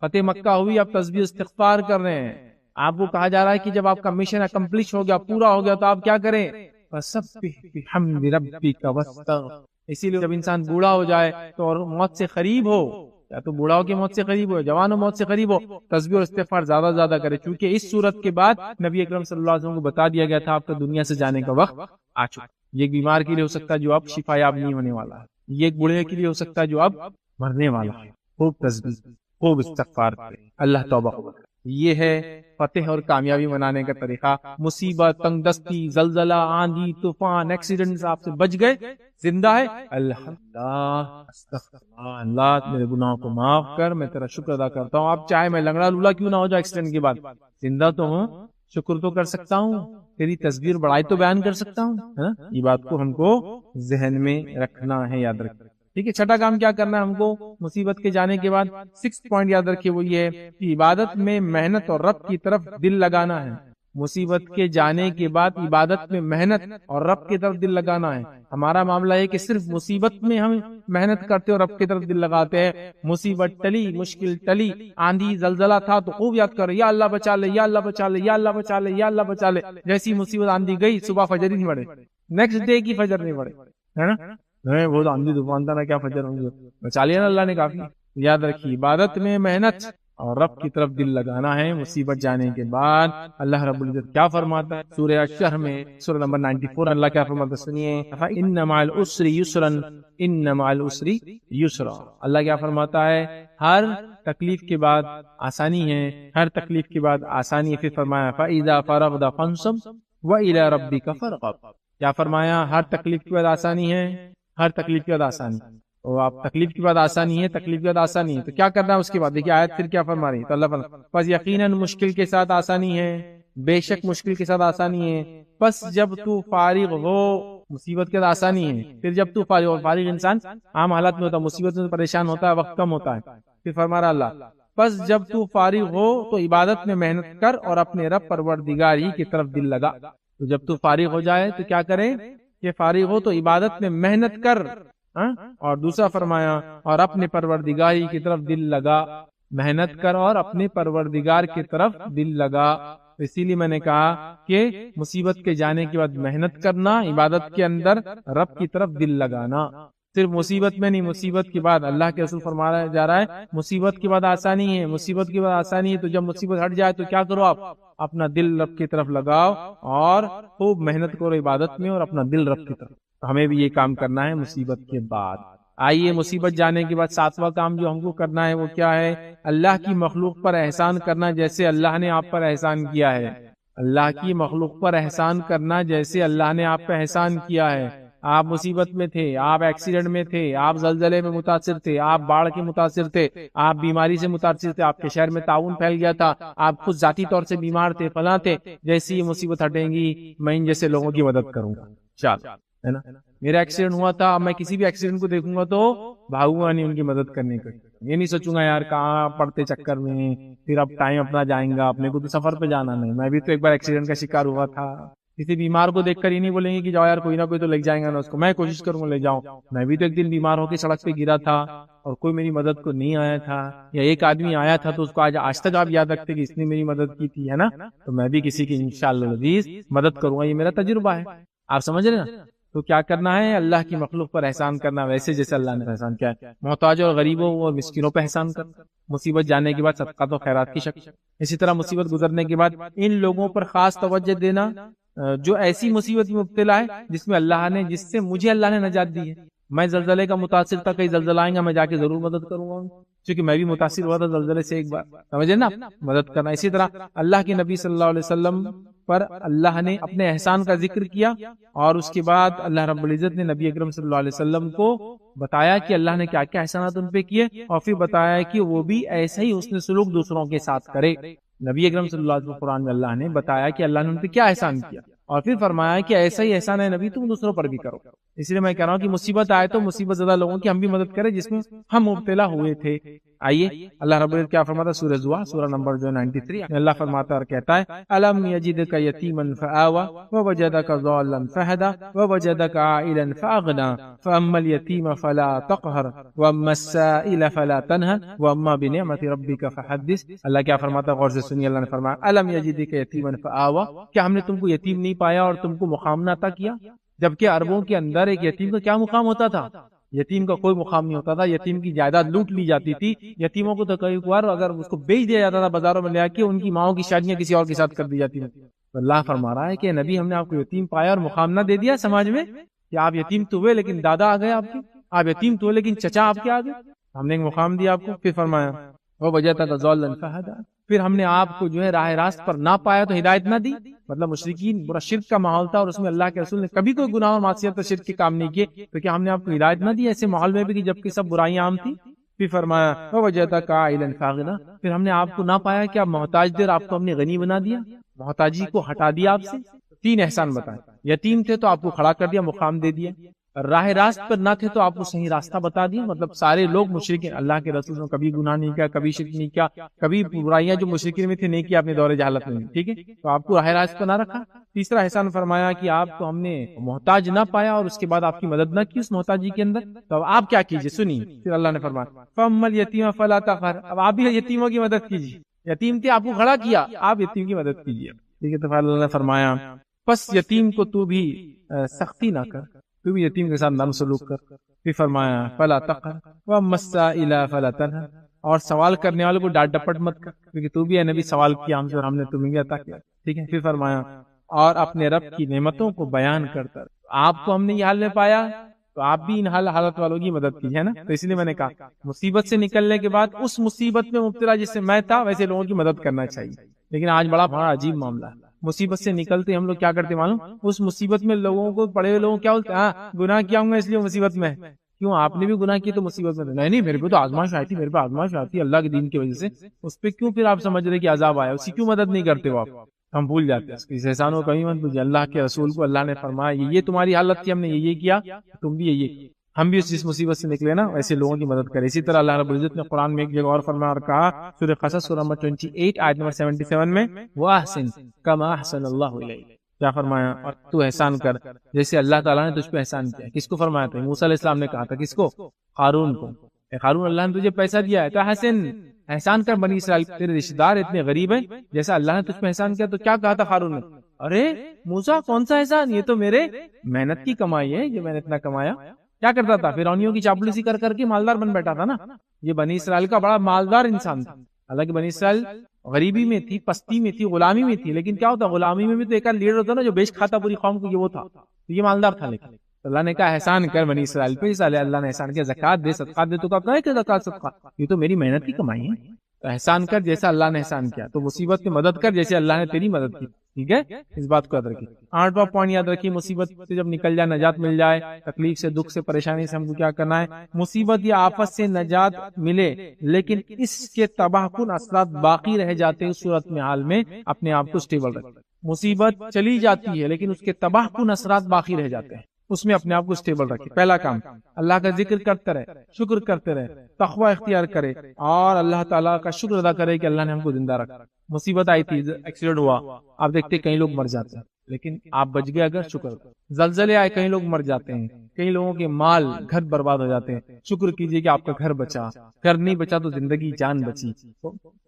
فتح مکہ ہوئی, آپ تسبیح استغفار کر رہے ہیں. آپ کو کہا جا رہا ہے کہ جب آپ کا مشن اکمپلش ہو گیا, پورا ہو گیا, تو آپ کیا کریں؟ فَسَبِّحْ بِحَمْدِ رَبِّكَ وَاسْتَغْفِرْ. اسی لیے جب انسان بوڑھا ہو جائے تو اور موت سے قریب ہو, یا تو بوڑھا ہو کے موت سے قریب ہو, جوان ہو موت سے قریب ہو, تسبیح اور استغفار زیادہ زیادہ کرے. چونکہ اس صورت کے بعد نبی اکرم صلی اللہ علیہ وسلم کو بتا دیا گیا تھا آپ کا دنیا سے جانے کا وقت آ چکا. یہ ایک بیمار کے لیے ہو سکتا ہے جو اب شفا یاب نہیں ہونے والا ہے, یہ ایک بوڑھے کے لیے ہو سکتا ہے جو اب مرنے والا ہے. خوب تسبیح, خوب استغفار کرے, اللہ توبہ قبول کرے. یہ ہے فتح اور کامیابی منانے کا طریقہ. مصیبت، تنگ دستی، زلزلہ، آندھی، طوفان، ایکسیڈنٹ آپ سے بچ گئے، زندہ ہے، الحمدللہ، استغفراللہ، اللہ میرے گناہوں کو معاف کر، میں تیرا شکر ادا کرتا ہوں. آپ چاہے میں لنگڑا لولا کیوں نہ ہو جائے ایکسیڈنٹ کے بعد، زندہ تو ہوں، شکر تو کر سکتا ہوں، تیری تصویر بڑائی تو بیان کر سکتا ہوں، ہے نا. یہ بات کو ہم کو ذہن میں رکھنا ہے، یاد رکھنا. ٹھیک ہے. چھٹا کام کیا کرنا ہے ہم کو مصیبت کے جانے کے بعد؟ 6 پوائنٹ یاد رکھیے، وہ یہ ہے کہ عبادت میں محنت اور رب کی طرف دل لگانا ہے. مصیبت کے جانے کے بعد عبادت میں محنت اور رب کی طرف دل لگانا ہے. ہمارا معاملہ ہے کہ صرف مصیبت میں ہم محنت کرتے اور رب کی طرف دل لگاتے ہیں. مصیبت ٹلی، مشکل ٹلی، آندھی زلزلہ تھا تو خوب یاد کرو، یا اللہ بچا لے، یا اللہ بچا لے، یا اللہ بچا لے، یا اللہ بچا لے. جیسی مصیبت آندھی گئی، صبح فجر ہی نہیں پڑے، نیکسٹ ڈے کی فجر نہیں پڑے، ہے نا. نہیں وہ تو آندھی طوفان تھا نا، کیا فجر ہوں گے، بچا لیا نا اللہ نے کافی. یاد رکھیے عبادت میں محنت اور رب کی طرف دل لگانا ہے. مصیبت جانے کے بعد اللہ رب العزت کیا فرماتا ہے سورہ الشرح میں، سورہ نمبر 94، اللہ کیا فرماتا ہے سنیے، ان مع العسر یسرا، ان مع العسر یسرا. اللہ کیا فرماتا ہے، ہر تکلیف کے بعد آسانی ہے، ہر تکلیف کے بعد آسانی ہے. پھر فرمایا فاذا فرغت فانصب والى ربك فارغب. کیا فرمایا، ہر تکلیف کے بعد آسانی ہے، ہر تکلیف کے بعد آسانی. اور آپ تکلیف کے بعد آسانی ہے، تکلیف کے بعد آسانی ہے، تو کیا کرنا ہے اس کے بعد؟ دیکھیے آیت پھر کیا فرما رہی ہے، تو اللہ فرماتا ہے پس یقیناً مشکل کے ساتھ آسانی ہے، بے شک مشکل کے ساتھ آسانی ہے. پس جب تو فارغ ہو، مصیبت کے بعد آسانی ہے، پھر جب تو فارغ ہو. فارغ انسان عام حالات میں ہوتا ہے، مصیبت میں پریشان ہوتا ہے، وقت کم ہوتا ہے. پھر فرما رہا اللہ پس جب تو فارغ ہو تو عبادت میں محنت کر اور اپنے رب پروردگار ہی کی طرف دل لگا. تو جب تو فارغ ہو جائے تو کیا کرے کہ فارغ ہو تو عبادت میں محنت کر، اور دوسرا فرمایا اور اپنے پروردگار کی طرف دل لگا. محنت کر اور اپنے پروردگار کی طرف دل لگا. اسی لیے میں نے کہا کہ مصیبت کے جانے کے بعد محنت کرنا، عبادت کے اندر رب کی طرف دل لگانا. صرف مصیبت میں نہیں، مصیبت کے بعد اللہ کے رسول فرمایا جا رہا ہے مصیبت کے بعد آسانی ہے، مصیبت کے بعد آسانی ہے. تو جب مصیبت ہٹ جائے تو کیا کرو، آپ اپنا دل رب کی طرف لگاؤ اور خوب محنت کرو عبادت میں اور اپنا دل رب کی طرف. ہمیں بھی یہ کام کرنا ہے مصیبت کے بعد. آئیے مصیبت جانے کے بعد 7واں کام جو ہم کو کرنا ہے وہ کیا ہے، اللہ کی مخلوق پر احسان کرنا جیسے اللہ نے آپ پر احسان کیا ہے. اللہ کی مخلوق پر احسان کرنا جیسے اللہ نے آپ پہ احسان کیا ہے. آپ مصیبت میں تھے، آپ ایکسیڈنٹ میں تھے، آپ زلزلے میں متاثر تھے، آپ باڑھ کے متاثر تھے، آپ بیماری سے متاثر تھے، آپ کے شہر میں تعاون پھیل گیا تھا، آپ خود ذاتی طور سے بیمار تھے، فلاں تھے. جیسی یہ مصیبت ہٹیں گی میں ان جیسے لوگوں کی مدد کروں گا. چل ہے نا، میرا ایکسیڈنٹ ہوا تھا، اب میں کسی بھی ایکسیڈنٹ کو دیکھوں گا تو بھاگوں گا نہیں ان کی مدد کرنے کا. یہ نہیں سوچوں گا یار کہاں پڑتے چکر میں پھر اب ٹائم اپنا جائیں گا، اپنے کو تو سفر پہ جانا نہیں. میں بھی تو ایک بار ایکسیڈنٹ کا شکار ہوا تھا. کسی بیمار کو دیکھ کر یہ نہیں بولیں گے کہ جاؤ یار کوئی نہ کوئی تو لے جائیں گا نا اس کو، میں کوشش کروں گا لے جاؤں. میں بھی تو ایک دن بیمار ہو کے سڑک پہ گرا تھا اور کوئی میری مدد کو نہیں آیا تھا، یا ایک آدمی آیا تھا تو اس کو آج تک آپ یاد رکھتے کہ اس نے میری مدد کی تھی، ہے نا. تو میں بھی کسی کی انشاءاللہ العزیز مدد کروں گا، یہ میرا تجربہ ہے. آپ سمجھ رہے نا. تو کیا کرنا ہے، اللہ کی مخلوق پر احسان کرنا ویسے جیسے اللہ نے احسان کیا ہے. محتاجوں اور غریبوں اور مسکینوں پہ احسان کرنا. مصیبت جانے کے بعد صدقات و خیرات کی شکل. اسی طرح مصیبت گزرنے کے بعد ان لوگوں پر خاص توجہ دینا جو ایسی مصیبت میں مبتلا ہے جس سے مجھے اللہ نے نجات دی ہے. میں زلزلے کا متاثر تھا، کہیں زلزلہ آئیں گا میں جا کے ضرور مدد کروں گا، کیونکہ میں بھی متاثر ہوا تھا زلزلے سے ایک بار. سمجھے نا، مدد کرنا. اسی طرح اللہ کے نبی صلی اللہ علیہ وسلم پر اللہ نے اپنے احسان کا ذکر کیا اور اس کے بعد اللہ رب العزت نے نبی اکرم صلی اللہ علیہ وسلم کو بتایا کہ اللہ نے کیا کیا احسانات ان پہ کیے، اور پھر بتایا کہ وہ بھی ایسا ہی حسن سلوک دوسروں کے ساتھ کرے. نبی اکرم صلی اللہ علیہ وسلم قرآن میں اللہ نے بتایا کہ اللہ نے ان پہ کیا احسان کیا، اور پھر فرمایا کہ ایسا ہی احسان ہے نبی تم دوسروں پر بھی کرو. اس لیے میں کہہ رہا ہوں کہ مصیبت آئے تو مصیبت زدہ لوگوں کی ہم بھی مدد کریں جس میں ہم مبتلا ہوئے تھے. آئیے اللہ رب العزت کیا فرماتا ہے سورہ زوا سورہ نمبر 93. اللہ فرماتا ہے اور کہتا ہے الم یجدک یتیما فآوی ووجدک ضالا فہدی ووجدک عائلا فاغنی فاما الیتیم فلا تقہر واما السائل فلا تنہر واما بنعمت ربک فحدث. اللہ کیا فرماتا ہے، غور سے سنیے. اللہ نے فرمایا الم یجدک یتیما فآوی، کیا ہم نے تم کو یتیم نہیں پایا اور تم کو مقام نہ عطا کیا؟ جبکہ عربوں کے اندر ایک یتیم کا کیا مقام ہوتا تھا؟ یتیم کا کوئی مقام نہیں ہوتا تھا. یتیم کی جائیداد لوٹ لی جاتی تھی. یتیموں کو تو کئی بار اگر اس کو بیچ دیا جاتا تھا بازاروں میں لے آ کے، ان کی ماؤں کی شادیاں کسی اور کے ساتھ کر دی جاتی تھیں. تو اللہ فرما رہا ہے کہ نبی ہم نے آپ کو یتیم پایا اور مقام نہ دے دیا سماج میں کہ آپ یتیم تو ہوئے لیکن دادا آ گئے آپ کے، آپ یتیم تو ہوئے لیکن چچا آپ کے آ گئے. ہم نے ایک مقام دیا آپ کو. پھر فرمایا وَوَجَدَكَ ضَالًّا فَهَدَىٰ، پھر ہم نے آپ کو جو ہے راہ راست پر نہ پایا تو ہدایت نہ دی. مطلب مشرکین برا شرک کا ماحول تھا اور اس میں اللہ کے رسول نے کبھی کوئی گناہ اور معصیت اور شرک کے کام نہیں کیے، تو کیا ہم نے آپ کو ہدایت نہ دی ایسے ماحول میں بھی کہ جبکہ سب برائیاں عام تھی؟ پھر فرمایا وَوَجَدَكَ عَائِلًا فَأَغْنَىٰ، پھر ہم نے آپ کو نہ پایا کہ آپ محتاج تھے، آپ کو ہم نے غنی بنا دیا، محتاجی کو ہٹا دیا آپ سے. 3 احسان بتائے. یتیم تھے تو آپ کو کھڑا کر دیا، مقام دے دیا. راہ راست پر نہ تھے تو آپ کو صحیح راستہ بتا دیا. مطلب سارے لوگ مشرکین، اللہ کے رسول نے کبھی گناہ نہیں کیا، کبھی شرک نہیں کیا، کبھی برائیاں جو مشرکین میں تھے نہیں کیا، اپنے دور جہالت میں. ٹھیک ہے، تو آپ کو راہ راست پر نہ رکھا. تیسرا احسان فرمایا کہ آپ کو ہم نے محتاج نہ پایا اور اس کے بعد آپ کی مدد نہ کی اس محتاجی کے اندر. تو اب آپ کیا کیجیے سنیے. پھر اللہ نے فرمایا فَأَمَّا الْيَتِيمَ فَلَا تَقْهَرْ، اب آپ بھی یتیموں کی مدد کیجیے. یتیم تھے، آپ کو کھڑا کیا، آپ یتیم کی مدد کیجیے. ٹھیک ہے، تو اللہ نے فرمایا پس یتیم کو تو بھی سختی نہ کر، تو بھی یتیم کے ساتھ نرم سلوک کر. پھر فرمایا فَلَا تَقْهَرْ وَأَمَّا السَّائِلَ فَلَا تَنْهَرْ، اور سوال کرنے والے کو ڈانٹ ڈپٹ مت کر، کیونکہ تو بھی ہے نبی سوال کیا ہم سے اور ہم نے تمہیں بھی عطا کیا. ٹھیک ہے. پھر فرمایا اور اپنے رب کی نعمتوں کو بیان کرتا. آپ کو ہم نے یہ حال میں پایا تو آپ بھی ان حالت والوں کی مدد کی ہے نا. تو اس لیے میں نے کہا مصیبت سے نکلنے کے بعد اس مصیبت میں مبتلا جس سے میں تھا ویسے لوگوں کی مدد کرنا چاہیے. لیکن آج بڑا عجیب معاملہ ہے. مصیبت سے نکلتے ہم لوگ کیا کرتے معلوم؟ اس مصیبت میں لوگوں کو، پڑے ہوئے لوگوں کیا بولتے ہیں، گناہ کیا ہوں گا اس لیے مصیبت میں. کیوں آپ نے بھی گناہ کی تو مصیبت میں؟ نہیں میرے پہ تو آزمائش آئی تھی، میرے پہ آزمائش آتی اللہ کے دین کی وجہ سے. اس پہ کیوں پھر آپ سمجھ رہے کہ عذاب آیا، اسی کیوں مدد نہیں کرتے ہو آپ؟ ہم بھول جاتے ہیں اس احسان و کمی مت بھولئے. اللہ کے رسول کو اللہ نے فرمایا یہ تمہاری حالت تھی، ہم نے یہ کیا، تم بھی یہ. ہم بھی جس مصیبت سے نکلے نا ویسے لوگوں کی مدد کریں. اسی طرح اللہ رب العزت نے قرآن میں ایک جگہ اور فرمایا اور کہا، سورہ قصص سورہ نمبر 28 آیت نمبر 77 میں وَأَحْسِنْ كَمَا أَحْسَنَ اللَّهُ إِلَيْكَ، کیا فرمایا؟ اور تو احسان کر جیسے اللہ تعالیٰ نے تجھ پہ احسان کیا. کس کو فرمایا تھا؟ موسیٰ علیہ السلام نے کہا تھا. کس کو؟ قارون کو. قارون اللہ نے تجھے پیسہ دیا ہے تو حسن احسان کر. بنی اسرائیل تیرے رشتہ دار اتنے غریب ہیں، جیسا اللہ نے تجھ پہ احسان کیا. تو کیا کہا تھا قارون نے؟ ارے موسیٰ کون سا احسان، یہ تو میرے محنت کی کمائی ہے، یہ میں نے اتنا کمایا. کیا کرتا تھا؟ فرعونیوں کی چاپلوسی کر کر کے مالدار بن بیٹھا تھا نا. یہ بنی اسرائیل کا بڑا مالدار انسان تھا. حالانکہ بنی اسرائیل غریبی میں تھی، پستی میں تھی، غلامی میں تھی، لیکن کیا ہوتا غلامی میں بھی تو ایک لیڈر ہوتا نا جو بیچ کھاتا پوری قوم کو، یہ وہ تھا. تو یہ مالدار تھا. لیکن اللہ نے کہا احسان کر بنی اسرائیل پہ. اللہ نے احسان کیا، زکات دے، صدقات دے. تو کہا کہ زکات صدقہ یہ تو میری محنت کی کمائی ہے. تو احسان کر جیسا اللہ نے احسان کیا. تو مصیبت کی مدد کر جیسے اللہ نے تیری مدد کی. ٹھیک ہے، اس بات کو یاد رکھیے. 8واں پوائنٹ یاد رکھیے، مصیبت سے جب نکل جائے، نجات مل جائے، تکلیف سے، دکھ سے، پریشانی سے ہم کو کیا کرنا ہے؟ مصیبت یا آفت سے نجات ملے لیکن اس کے تباہ کن اثرات باقی رہ جاتے ہیں، اس صورت میں حال میں اپنے آپ کو سٹیبل رکھیں. مصیبت چلی جاتی ہے لیکن اس کے تباہ کن اثرات باقی رہ جاتے ہیں، اس میں اپنے آپ کو سٹیبل رکھے. پہلا کام اللہ کا ذکر کرتے رہے، شکر کرتے رہے، تقوی اختیار کرے اور اللہ تعالیٰ کا شکر ادا کرے کہ اللہ نے ہم کو زندہ رکھا. مصیبت آئی تھی، ایکسیڈنٹ ہوا، آپ دیکھتے کئی لوگ مر جاتے ہیں لیکن آپ بچ گئے اگر شکر. زلزلے آئے، کئی لوگ مر جاتے ہیں، کئی لوگوں کے مال گھر برباد ہو جاتے ہیں. شکر کیجئے کہ آپ کا گھر بچا، گھر نہیں بچا تو زندگی جان بچی.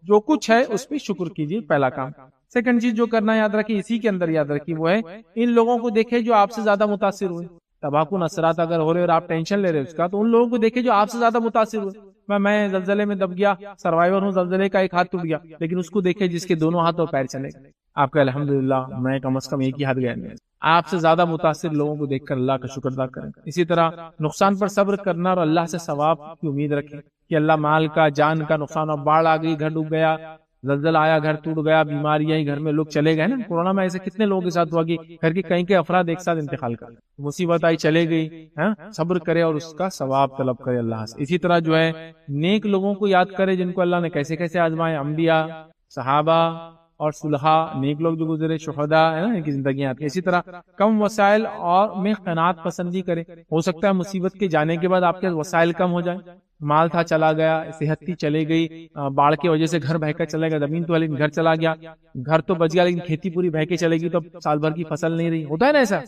جو کچھ ہے اس پہ شکر کیجئے، پہلا کام. سیکنڈ چیز جو کرنا یاد رکھیے، اسی کے اندر یاد رکھیے، وہ ہے ان لوگوں کو دیکھے جو آپ سے زیادہ متاثر ہوئے. تباکن اثرات اگر ہو رہے اور آپ ٹینشن لے رہے اس کا، تو ان لوگوں کو دیکھے جو آپ سے زیادہ متاثر ہوئے. میں زلزلے میں دب گیا، سروائیور ہوں، زلزلے کا ایک ہاتھ ٹوٹ گیا، لیکن اس کو دیکھے جس کے دونوں ہاتھ اور پیر چلے گئے. آپ کا الحمدللہ میں کم از کم ایک ہی ہاتھ گیا. آپ سے زیادہ متاثر لوگوں کو دیکھ کر اللہ کا شکر ادا کریں. اسی طرح نقصان پر صبر کرنا اور اللہ سے ثواب کی امید رکھیں کہ اللہ مال کا، جان کا نقصان، اور باڑھ آ گئی، گھر ڈوب گیا، زلزلہ آیا، گھر ٹوٹ گیا، بیماریاں گھر میں، لوگ چلے گئے نا. کورونا میں ایسے کتنے لوگوں کے ساتھ ہوا کہ گھر کے کئی افراد ایک ساتھ انتقال کر، مصیبت آئی، چلے گئی. صبر کرے اور اس کا ثواب طلب کرے اللہ سے. اسی طرح جو ہے نیک لوگوں کو یاد کرے جن کو اللہ نے کیسے کیسے آزمائے، انبیاء، صحابہ اور صلحاء، نیک لوگ جو گزرے، شہداء ہے نا، ان کی زندگیاں آتی ہیں. اسی طرح کم وسائل اور میں قناعت پسندی کرے. ہو سکتا ہے مصیبت کے جانے کے بعد آپ کے وسائل کم ہو جائیں، مال تھا چلا گیا، صحت تھی چلے گئی، باڑھ کی وجہ سے گھر بہہ کر چلے گا، زمین تو لیکن گھر چلا گیا، گھر تو بچ گیا لیکن کھیتی پوری بہہ کے چلے گی تو سال بھر کی فصل نہیں رہی. ہوتا ہے نا ایسا.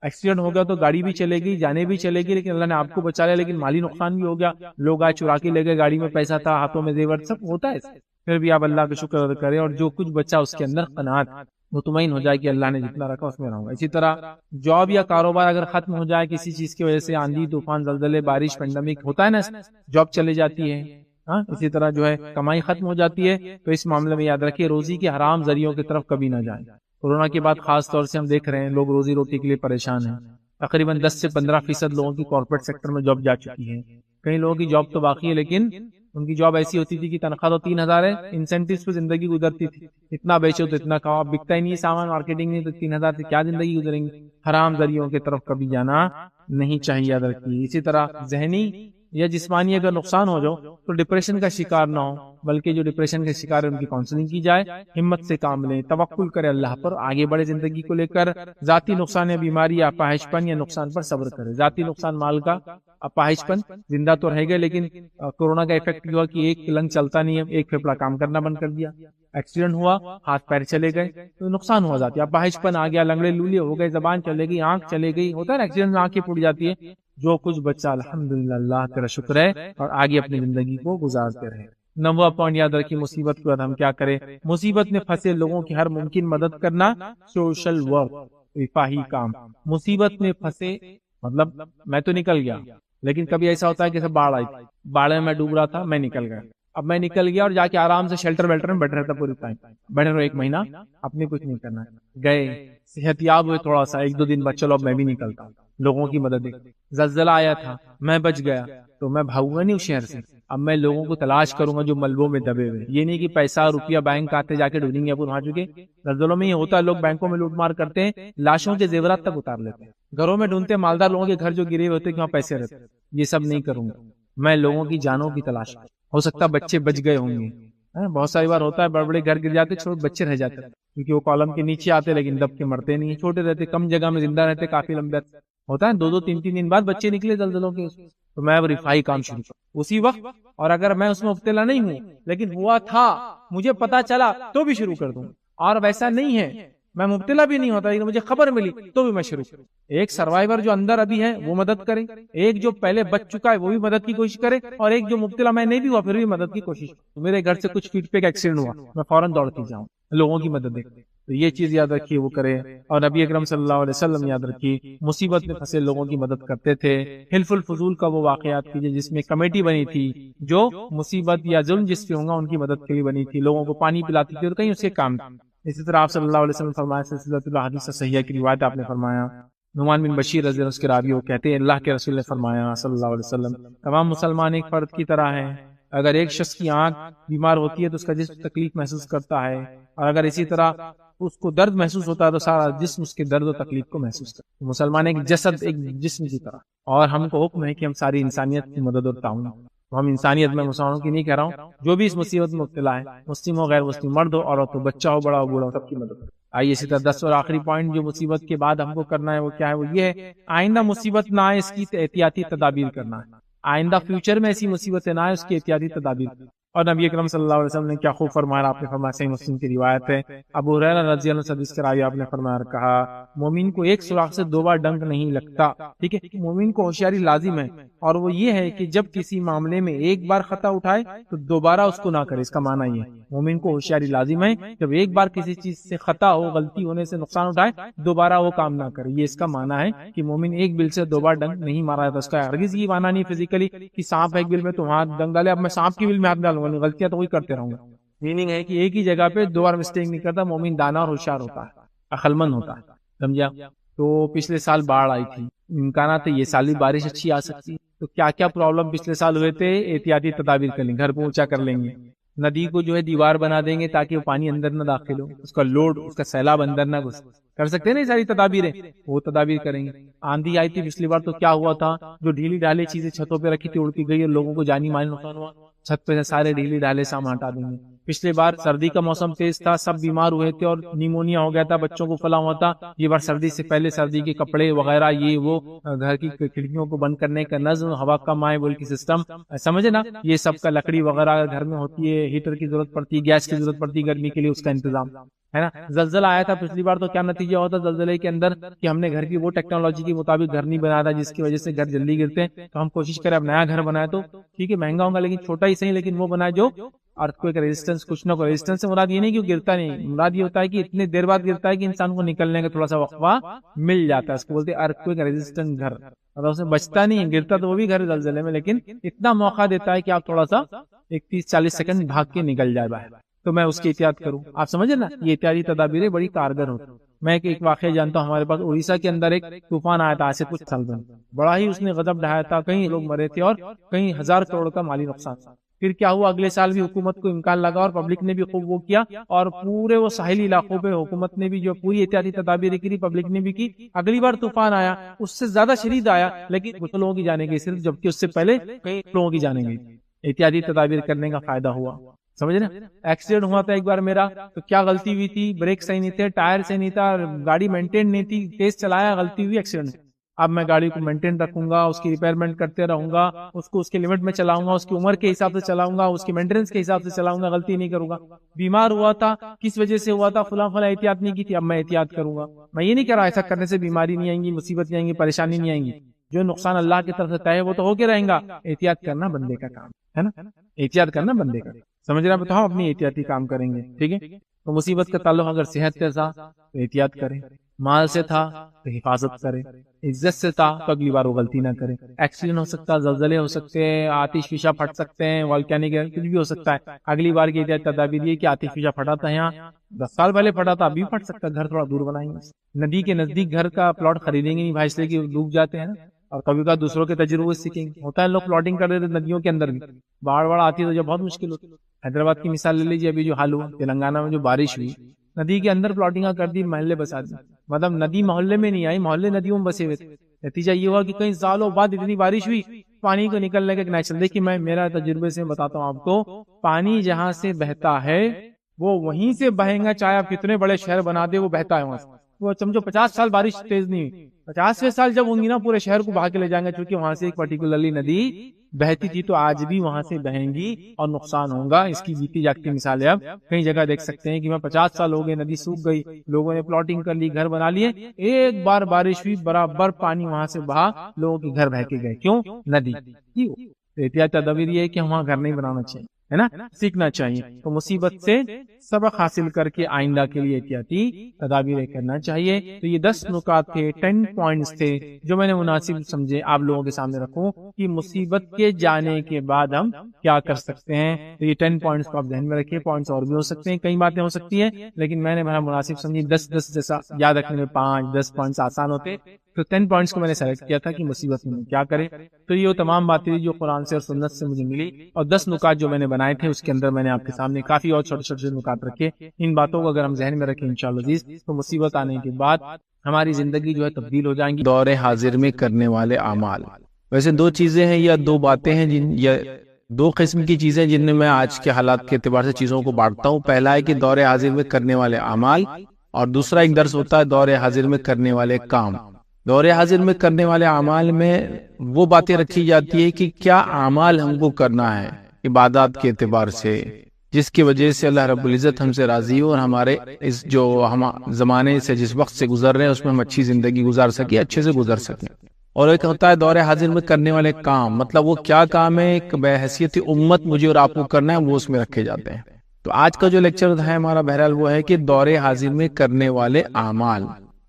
ایکسیڈنٹ ہو گیا تو گاڑی بھی چلے گئی، جانے بھی چلے گی، لیکن اللہ نے آپ کو بچا لیا، لیکن مالی نقصان بھی ہو گیا. لوگ آئے چرا کے لے گئے، گاڑی میں پیسہ تھا، ہاتھوں میں زیور، سب ہوتا ہے. پھر بھی آپ اللہ کا شکر ادا کریں اور جو کچھ بچا اس کے اندر قناعت، مطمئن ہو جائے کہ اللہ نے جتنا رکھا اس میں رہوں گا. اسی طرح جاب یا کاروبار اگر ختم ہو جائے کسی چیز کی وجہ سے، آندھی طوفان، زلزلے، بارش، پینڈیمک ہوتا ہے نا، جاب چلے جاتی ہے. اسی طرح جو ہے کمائی ختم ہو جاتی ہے، تو اس معاملے میں یاد رکھیے روزی کے حرام ذریعوں کی طرف کبھی نہ جائیں. کورونا کے بعد خاص طور سے ہم دیکھ رہے ہیں لوگ روزی روٹی کے لیے پریشان ہیں. تقریباً 10 سے 15% لوگوں کی کارپوریٹ سیکٹر میں جاب جا چکی ہے. کئی لوگوں کی جاب تو باقی ہے لیکن ان کی جاب ایسی ہوتی تھی کہ تنخواہ تو 3,000 ہے، انسینٹیوز پہ زندگی گزرتی تھی، اتنا بیچو تو اتنا کھاؤ، اب بکتا ہی نہیں سامان، مارکیٹنگ نہیں، تو 3,000 سے کیا زندگی گزریں گی؟ حرام ذریعوں کی طرف کبھی جانا نہیں چاہیے، یاد رکھیے۔ اسی طرح ذہنی یا جسمانی اگر نقصان ہو جاؤ تو ڈپریشن کا شکار نہ ہو، بلکہ جو ڈپریشن کے شکار ہے ان کی کاؤنسلنگ کی جائے، ہمت سے کام لیں، توکل کرے اللہ پر، آگے بڑھے زندگی کو لے کر۔ ذاتی نقصان یا بیماری یا اپاہج پن یا نقصان پر صبر کرے۔ ذاتی نقصان مال کا، اپاہج پن زندہ تو رہ گئے لیکن کورونا کا افیکٹ ہوا کہ ایک لنگ چلتا نہیں ہے، ایک پھیپڑا کام کرنا بند کر دیا، ایکسیڈنٹ ہوا، ہاتھ پیر چلے گئے تو نقصان ہوا ذاتی۔ اپاہج پن آ گیا، لنگڑے لولے ہو گئے، زبان چلے گئی، آنکھ چلے گئی، ہوتا ہے نا ایکسیڈنٹ میں آنکھیں پھوٹ جاتی ہے۔ جو کچھ بچہ الحمدللہ اللہ کا شکر ہے اور آگے اپنی زندگی کو گزارتے رہے۔ 9واں پوائنٹ یاد رکھیے، مصیبت کے بعد ہم کیا کریں؟ مصیبت میں پھنسے لوگوں کی ہر ممکن مدد کرنا، سوشل ورک، رفاہی کام۔ مصیبت میں پھنسے مطلب میں تو نکل گیا، لیکن کبھی ایسا ہوتا ہے کہ سب باڑھ آئی، باڑھ میں ڈوب رہا تھا، میں نکل گیا، اب میں نکل گیا اور جا کے آرام سے شیلٹر ویلٹر میں بیٹھ رہتا پوری ٹائم، بیٹھے رہو 1 مہینہ، اپنے کچھ نہیں کرنا ہے، گئے صحت یاب ہوئے تھوڑا سا 1-2 دن بعد، چلو اب میں بھی نکلتا ہوں، لوگوں کی مدد۔ زلزلہ آیا تھا، میں بچ گیا تو میں بھاگوں گا نہیں اس شہر سے، اب میں لوگوں کو تلاش کروں گا جو ملبوں میں دبے ہوئے، یہ نہیں کہ پیسہ روپیہ بینک آتے جا کے ڈھونڈیں گے، اب وہاں چکے زلزلوں میں یہ ہوتا ہے، لوگ بینکوں میں لوٹ مار کرتے ہیں، لاشوں کے زیورات تک اتار لیتے ہیں، گھروں میں ڈھونڈتے ہیں مالدار لوگوں کے گھر جو گرے ہوئے ہوتے ہیں کہ وہاں پیسے رہتے ہیں، یہ سب نہیں کروں گا، میں لوگوں کی جانوں کی تلاش، ہو سکتا ہے بچے بچ گئے ہوں گے، بہت ساری بار ہوتا ہے بڑے بڑے گھر گر جاتے، چھوٹے بچے رہ جاتے کیونکہ وہ کالم کے نیچے آتے لیکن دب کے مرتے نہیں، چھوٹے رہتے، کم جگہ میں زندہ رہتے، کافی لمبے ہوتا ہے، 2-2 3-3 دن بعد بچے نکلے زلزلوں کے، تو میں اب رفائی کام شروع کروں اسی وقت، اور اگر میں اس میں مبتلا نہیں ہوں لیکن ہوا تھا مجھے پتا چلا تو بھی شروع کر دوں، اور ویسا نہیں ہے میں مبتلا بھی نہیں ہوتا لیکن مجھے خبر ملی تو بھی میں شروع کروں۔ ایک سروائیور جو اندر ابھی ہے وہ مدد کرے، ایک جو پہلے بچ چکا ہے وہ بھی مدد کی کوشش کرے، اور ایک جو مبتلا میں نہیں بھی ہوا پھر بھی مدد کی کوشش۔ میرے گھر سے کچھ فیٹ پہ ایک ایکسیڈنٹ ہوا، میں فوراً دوڑ کے جاؤں لوگوں کی مدد دے، تو یہ چیز یاد رکھیے وہ کرے۔ اور نبی اکرم صلی اللہ علیہ وسلم یاد رکھیے مصیبت میں پھنسے لوگوں کی مدد کرتے تھے۔ حلف الفضول کا وہ واقعات کیجیے جس میں کمیٹی بنی تھی جو مصیبت یا ظلم جس پہ ہوگا ان کی مدد کے لیے بنی تھی، لوگوں کو پانی پلاتی تھی اور کہیں اس کے کام تھی۔ اسی طرح آپ صلی اللہ علیہ وسلم فرمایا، سلسلۃ الاحادیث صحیحہ کی روایت آپ نے فرمایا، نعمان بن بشیر رضی اللہ عنہ کے راوی وہ کہتے ہیں اللہ کے رسول نے فرمایا صلی اللہ علیہ وسلم، تمام مسلمان ایک فرد کی طرح ہیں، اگر ایک شخص کی آنکھ بیمار ہوتی ہے تو اس کا جسم تکلیف محسوس کرتا ہے، اور اگر اسی طرح اس کو درد محسوس ہوتا ہے تو سارا جسم اس کے درد و تکلیف کو محسوس کرتا ہے۔ مسلمان ایک جسد، ایک جسم کی طرح، اور ہم کو حکم ہے کہ ہم ساری انسانیت کی مدد اور تعاون، تو ہم انسانیت میں مسلمانوں کی نہیں کہہ رہا ہوں، جو بھی اس مصیبت میں مبتلا ہے، مسلم ہو غیر مسلم، مرد ہو عورت ہو، بچہ ہو بڑا ہو بوڑھا ہو، سب کی مدد۔ آئیے اسی طرح 10 اور آخری پوائنٹ جو مصیبت کے بعد ہم کو کرنا ہے وہ کیا ہے؟ وہ یہ ہے آئندہ مصیبت نہ آئے اس کی احتیاطی تدابیر کرنا ہے، آئندہ فیوچر میں ایسی مصیبتیں نہ آئے اس کی احتیاطی تدابیر۔ اور نبی اکرم صلی اللہ علیہ وسلم نے کیا خوب فرمایا، آپ نے فرمایا، صحیح مسلم کی روایت ہے، ابو ہریرہ رضی اللہ عنہ حدیث کے راوی آپ نے فرمایا کہا، مومن کو ایک سوراخ سے 2 بار ڈنک نہیں لگتا، ٹھیک ہے، مومن کو ہوشیاری لازم ہے، اور وہ یہ ہے کہ جب کسی معاملے میں ایک بار خطا اٹھائے تو دوبارہ اس کو نہ کرے، اس کا معنی یہ ہے مومن کو ہوشیاری لازم ہے، جب ایک بار کسی چیز سے خطا ہو، غلطی ہونے سے نقصان اٹھائے، دوبارہ وہ کام نہ کرے، یہ اس کا معنی ہے کہ مومن ایک بل سے 2 بار ڈنک نہیں مارا جاتا۔ اس کا ہرگز یہ معنی نہیں فزیکلی کہ سانپ ایک بل میں تم ہاتھ ڈنک ڈالے، اب میں سانپ کی بل میں ہاتھ ڈالوں گا، غلطیاں تو وہی کرتے رہوں گا، میننگ ہے کہ ایک ہی جگہ پہ 2 بار مسٹیک نہیں کرتا، مومن دانا اور ہوشیار ہوتا ہے، عقل مند ہوتا ہے، سمجھا؟ تو پچھلے سال باڑھ آئی تھی، امکانات ہے یہ سال بھی بارش اچھی آ سکتی، تو کیا کیا پرابلم پچھلے سال ہوئے تھے، احتیاطی تدابیر کر لیں، گھر کو اونچا کر لیں گے، ندی کو جو ہے دیوار بنا دیں گے تاکہ وہ پانی اندر نہ داخل ہو، اس کا لوڈ، اس کا سیلاب اندر نہ گھس، کر سکتے ہیں نا یہ ساری تدابیریں، وہ تدابیر کریں گے۔ آندھی آئی تھی پچھلی بار تو کیا ہوا تھا، جو ڈھیلی ڈھالی چیزیں چھتوں پہ رکھی تھی اڑتی گئی اور لوگوں کو جانی مالی نقصان ہوا، چھت پہ سے سارے ڈھیلی ڈھالے سامان ہٹا دیں گے۔ پچھلی بار سردی کا موسم تیز تھا، سب بیمار ہوئے تھے اور نیمونیا ہو گیا تھا، بچوں کو پھلا ہوا تھا، یہ بار سردی سے پہلے سردی کے کپڑے وغیرہ یہ وہ، گھر کی کھڑکیوں کو بند کرنے کا نظم، ہوا کا مائع کی سسٹم، سمجھے نا، یہ سب کا لکڑی وغیرہ گھر میں ہوتی ہے، ہیٹر کی ضرورت پڑتی ہے، گیس کی ضرورت پڑتی ہے گرمی کے لیے، اس کا انتظام ہے نا۔ زلزلہ آیا تھا پچھلی بار تو کیا نتیجہ ہوتا زلزلے کے اندر کہ ہم نے گھر کی وہ ٹیکنالوجی کے مطابق گھر نہیں بنایا تھا جس کی وجہ سے گھر جلدی گرتے ہیں، تو ہم کوشش کریں اب نیا گھر بنائے، تو ٹھیک ہے مہنگا ہوگا لیکن چھوٹا ہی صحیح، لیکن وہ بنائے جو ارتھکوئک ریزسٹنس، کچھ نہ کوئی ریزسٹنس سے مراد یہ نہیں کہ گرتا نہیں، مراد یہ ہوتا ہے کہ اتنے دیر بعد گرتا ہے کہ انسان کو نکلنے کا تھوڑا سا وقفہ مل جاتا ہے، اس کو بولتے ہیں ارتھکوئک ریزسٹنس گھر، مطلب اسے بچتا نہیں ہے، گرتا تو وہ بھی گھر زلزلے میں، لیکن اتنا موقع دیتا ہے کہ آپ تھوڑا سا 30-40 سیکنڈ بھاگ کے نکل جائے باہر، تو میں اس کی احتیاط کروں، آپ سمجھے نا، یہ احتیاطی تدابیریں بڑی کارگر ہوتی۔ میں ایک واقعہ جانتا ہوں، ہمارے پاس اڑیسہ کے اندر ایک طوفان آیا تھا آج سے کچھ سال پہلے، بڑا ہی اس نے غضب ڈھایا تھا، کئی لوگ مرے تھے اور کئی 1000 کروڑ کا مالی نقصان تھا، پھر کیا ہوا، اگلے سال بھی حکومت کو امکان لگا اور پبلک نے بھی خوب وہ کیا، اور پورے وہ ساحلی علاقوں پہ حکومت نے بھی جو پوری احتیاطی تدابیر کی، پبلک نے بھی کی۔ اگلی بار طوفان آیا، اس سے زیادہ شدید آیا، لیکن کچھ لوگوں کی جانیں گئی صرف، جبکہ اس سے پہلے کئی لوگوں کی جانیں گئی۔ احتیاطی تدابیر کرنے کا فائدہ ہوا، سمجھ رہے؟ ایکسیڈنٹ ہوا تھا ایک بار میرا، تو کیا غلطی ہوئی تھی، بریک صحیح نہیں تھے، ٹائر صحیح نہیں تھا، گاڑی مینٹین نہیں تھی، تیز چلایا، غلطی ہوئی، ایکسیڈنٹ۔ اب میں گاڑی کو مینٹین رکھوں گا، اس کی ریپیئرمنٹ کرتے رہوں گا، اس کو اس کے لمٹ میں چلاؤں گا، اس کی عمر کے حساب سے چلاؤں گا، اس کی مینٹیننس کے حساب سے چلاؤں گا، غلطی نہیں کروں گا۔ بیمار ہوا تھا، کس وجہ سے ہوا تھا، فلاں فلاں احتیاط نہیں کی تھی، اب میں احتیاط کروں گا۔ میں یہ نہیں کہہ رہا ایسا کرنے سے بیماری نہیں آئیں گی، مصیبت نہیں آئیں گی، پریشانی نہیں آئیں گی، جو نقصان اللہ کی طرف سے طے ہے وہ تو ہو کے رہیں گا۔ احتیاط کرنا بندے کا کام ہے نا، احتیاط کرنا بندے کا، سمجھ رہے ہیں؟ تو ہم اپنی احتیاطی کام کریں گے، ٹھیک ہے؟ تو مصیبت کا تعلق اگر صحت سے تھا تو احتیاط کریں، مال سے تھا تو حفاظت کریں، عزت سے تھا تو اگلی بار وہ غلطی نہ کریں۔ ایکسیڈنٹ ہو سکتا ہے، زلزلے ہو سکتے ہیں، آتش فشاں پھٹ سکتے ہیں، والکینک کچھ بھی ہو سکتا ہے۔ اگلی بار کی احتیاط تدابیر یہ کہ آتش فشاں پھٹا تھا یہاں 10 سال پہلے پھٹا تھا، ابھی پھٹ سکتا ہے، گھر تھوڑا دور بنائیں گے، ندی کے نزدیک گھر کا پلاٹ خریدیں گے نہیں بھائی، اس لیے کہ ڈوب جاتے ہیں نا، اور کبھی کبھی دوسروں کے تجربے سیکھیں گے۔ ہوتا ہے لوگ پلاٹنگ کر دیتے ندیوں کے اندر بھی، باڑ آتی ہے تو جب بہت مشکل ہوتی ہے۔ حیدرآباد کی مثال لے لیجیے، ابھی جو حال ہوا تلنگانہ میں جو بارش ہوئی، ندی کے اندر پلاٹنگ کر دی، محلے بسا دی، مطلب ندی محلے میں نہیں آئی، محلے ندیوں میں بسے ہوئے تھے۔ نتیجہ یہ ہوا کہ کئی سالوں بعد اتنی بارش ہوئی، پانی کو نکلنے کے نیچرل، دیکھیے میں میرا تجربے سے بتاتا ہوں آپ کو، پانی جہاں سے بہتا ہے وہ وہیں سے بہیں گا، چاہے آپ کتنے بڑے شہر بنا دے، وہ بہتا ہے وہاں سے۔ وہ سمجھو 50 سال بارش تیز نہیں ہوئی، 50ویں سال جب ہوں گی نا پورے شہر کو بہا کے لے جائیں گے، چونکہ وہاں سے ایک پرٹیکولرلی ندی بہتی تھی، تو آج بھی وہاں سے بہیں گی اور نقصان ہوگا۔ اس کی جیتی جاگتی مثالیں اب کئی جگہ دیکھ سکتے ہیں کہ میں 50 سال ہو گئے، ندی سوکھ گئی، لوگوں نے پلاٹنگ کر لی، گھر بنا لیے، ایک بار بارش ہوئی برابر پانی وہاں سے بہا، لوگوں کے گھر بہ کے گئے، کیوں؟ ندی۔ احتیاط تدابیر یہ ہے کہ وہاں گھر نہیں بنانا چاہیے، ہے نا، سیکھنا چاہیے۔ تو مصیبت سے سبق حاصل کر کے آئندہ کے لیے احتیاطی تدابیر کرنا چاہیے۔ تو یہ 10 نکات تھے، 10 پوائنٹس تھے جو میں نے مناسب سمجھے آپ لوگوں کے سامنے رکھوں کہ مصیبت کے جانے کے بعد ہم کیا کر سکتے ہیں۔ تو یہ 10 پوائنٹس کو آپ ذہن میں رکھیے، پوائنٹس اور بھی ہو سکتے ہیں، کئی باتیں ہو سکتی ہیں، لیکن میں نے بڑا مناسب سمجھی، 10 جیسا یاد رکھنے میں 5-10 پوائنٹس آسان ہوتے، تو 10 پوائنٹس کو میں نے سلیکٹ کیا تھا کہ مصیبت میں کیا کریں۔ تو یہ تمام باتیں جو قرآن سے اور سنت سے مجھے ملی، اور 10 نکات جو میں نے بنائے تھے اس کے اندر میں نے آپ کے سامنے کافی اور چھوٹے چھوٹے نکات رکھے۔ ان باتوں کو اگر ہم ذہن میں رکھیں انشاءاللہ عزیز، تو مصیبت آنے کے بعد ہماری زندگی جو ہے تبدیل ہو جائیں گی۔ دور حاضر میں کرنے والے اعمال، ویسے 2 چیزیں ہیں یا 2 باتیں ہیں یا 2 قسم کی چیزیں جن میں آج کے حالات کے اعتبار سے چیزوں کو بانٹتا ہوں۔ پہلا ہے کہ دور حاضر میں کرنے والے اعمال، اور دوسرا ایک درس ہوتا ہے دور حاضر میں کرنے والے کام۔ دور حاضر میں کرنے والے اعمال میں وہ باتیں رکھی جاتی ہے کہ کیا اعمال ہم کو کرنا ہے عبادات کے اعتبار سے، جس کی وجہ سے اللہ رب العزت ہم سے راضی ہو، اور ہمارے اس جو ہم زمانے سے جس وقت سے گزر رہے ہیں اس میں ہم اچھی زندگی گزار سکیں، اچھے سے گزر سکیں۔ اور ایک ہوتا ہے دور حاضر میں کرنے والے کام، مطلب وہ کیا کام ہے بحیثیت امت مجھے اور آپ کو کرنا ہے، وہ اس میں رکھے جاتے ہیں۔ تو آج کا جو لیکچر ہے ہمارا بہرحال وہ ہے کہ دور حاضر میں کرنے والے اعمال،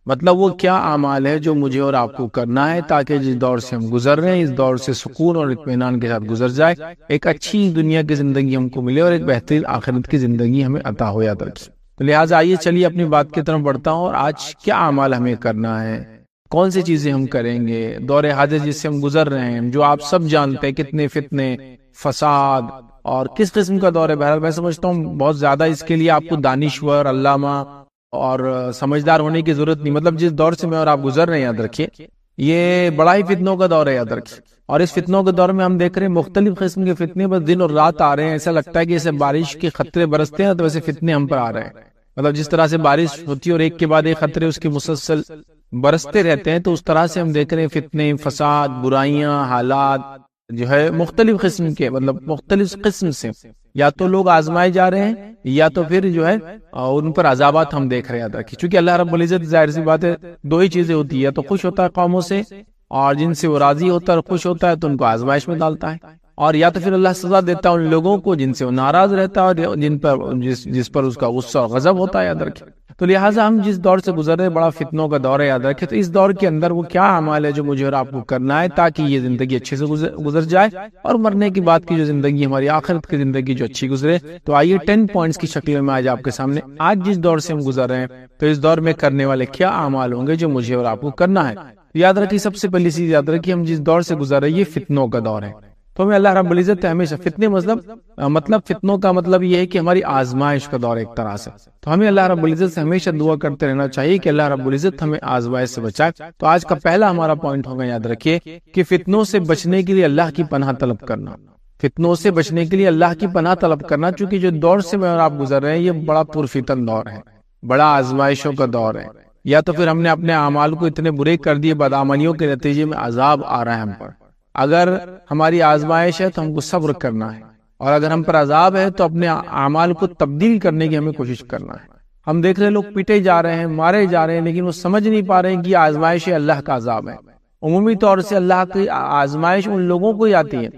مطلب وہ کیا اعمال ہے جو مجھے اور آپ کو کرنا ہے تاکہ جس دور سے ہم گزر رہے ہیں اس دور سے سکون اور اطمینان کے ساتھ گزر جائے، ایک اچھی دنیا کی زندگی ہم کو ملے اور ایک بہترین آخرت کی زندگی ہمیں عطا ہو یاد رکھیں۔ تو لہٰذا آئیے چلیے اپنی بات کی طرف بڑھتا ہوں، اور آج کیا اعمال ہمیں کرنا ہے، کون سی چیزیں ہم کریں گے دور حاضر جس سے ہم گزر رہے ہیں، جو آپ سب جانتے ہیں کتنے فتنے، فساد اور کس قسم کا دور ہے۔ بہرحال میں سمجھتا ہوں بہت زیادہ اس کے لیے آپ کو دانشور، علامہ اور سمجھدار ہونے کی ضرورت نہیں، مطلب جس دور سے میں اور آپ گزر رہے ہیں یاد رکھیے یہ بڑا ہی فتنوں کا دور ہے، یاد رکھیے۔ اور اس فتنوں کے دور میں ہم دیکھ رہے ہیں مختلف قسم کے فتنے بس دن اور رات آ رہے ہیں، ایسا لگتا ہے کہ جیسے بارش کے خطرے برستے ہیں تو ویسے فتنے ہم پر آ رہے ہیں، مطلب جس طرح سے بارش ہوتی ہے اور ایک کے بعد ایک خطرے اس کے مسلسل برستے رہتے ہیں، تو اس طرح سے ہم دیکھ رہے ہیں فتنے، فساد، برائیاں، حالات جو ہے مختلف قسم کے، مطلب مختلف قسم سے یا تو لوگ آزمائے جا رہے ہیں یا تو پھر جو ہے ان پر عذابات ہم دیکھ رہے ہیں، یاد رکھیے۔ چونکہ اللہ رب العزت ظاہر سی بات ہے 2 ہی چیزیں ہوتی ہے، یا تو خوش ہوتا ہے قوموں سے اور جن سے وہ راضی ہوتا ہے اور خوش ہوتا ہے تو ان کو آزمائش میں ڈالتا ہے، اور یا تو پھر اللہ سزا دیتا ہے ان لوگوں کو جن سے وہ ناراض رہتا ہے اور جن پر جس پر اس کا غصہ اور غضب ہوتا ہے، یاد رکھیں۔ تو لہٰذا ہم جس دور سے گزر رہے ہیں بڑا فتنوں کا دور ہے، یاد رکھیں۔ تو اس دور کے اندر وہ کیا اعمال ہے جو مجھے اور آپ کو کرنا ہے تاکہ یہ زندگی اچھے سے گزر جائے اور مرنے کے بعد کی جو زندگی ہماری آخرت کی زندگی جو اچھی گزرے۔ تو آئیے 10 پوائنٹس کی شکل میں آج آپ کے سامنے آج جس دور سے ہم گزر رہے ہیں تو اس دور میں کرنے والے کیا اعمال ہوں گے جو مجھے اور آپ کو کرنا ہے۔ یاد رکھیے سب سے پہلی چیز یاد رکھیے ہم جس دور سے گزر رہے ہیں یہ فتنوں کا دور ہے، تو ہمیں اللہ رب العزت ہمیشہ فتنے مطلب فتنوں کا مطلب یہ ہے کہ ہماری آزمائش کا دور ایک طرح سے، تو ہمیں اللہ رب العزت سے ہمیشہ دعا کرتے رہنا چاہیے کہ اللہ رب العزت ہمیں آزمائش سے بچائے۔ تو آج کا پہلا ہمارا پوائنٹ ہوگا، یاد رکھیے کہ فتنوں سے بچنے کے لیے اللہ کی پناہ طلب کرنا، فتنوں سے بچنے کے لیے اللہ کی پناہ طلب کرنا، چونکہ جو دور سے میں اور آپ گزر رہے ہیں یہ بڑا پرفتن دور ہے، بڑا آزمائشوں کا دور ہے، یا تو پھر ہم نے اپنے اعمال کو اتنے برے کر دیے، بدعملیوں کے نتیجے میں عذاب آ رہا ہے ہم پر۔ اگر ہماری آزمائش ہے تو ہم کو صبر کرنا ہے، اور اگر ہم پر عذاب ہے تو اپنے اعمال کو تبدیل کرنے کی ہمیں کوشش کرنا ہے۔ ہم دیکھ رہے ہیں لوگ پیٹے جا رہے ہیں، مارے جا رہے ہیں، لیکن وہ سمجھ نہیں پا رہے ہیں کہ یہ آزمائش اللہ کا عذاب ہے۔ عمومی طور سے اللہ کی آزمائش ان لوگوں کو ہی آتی ہے،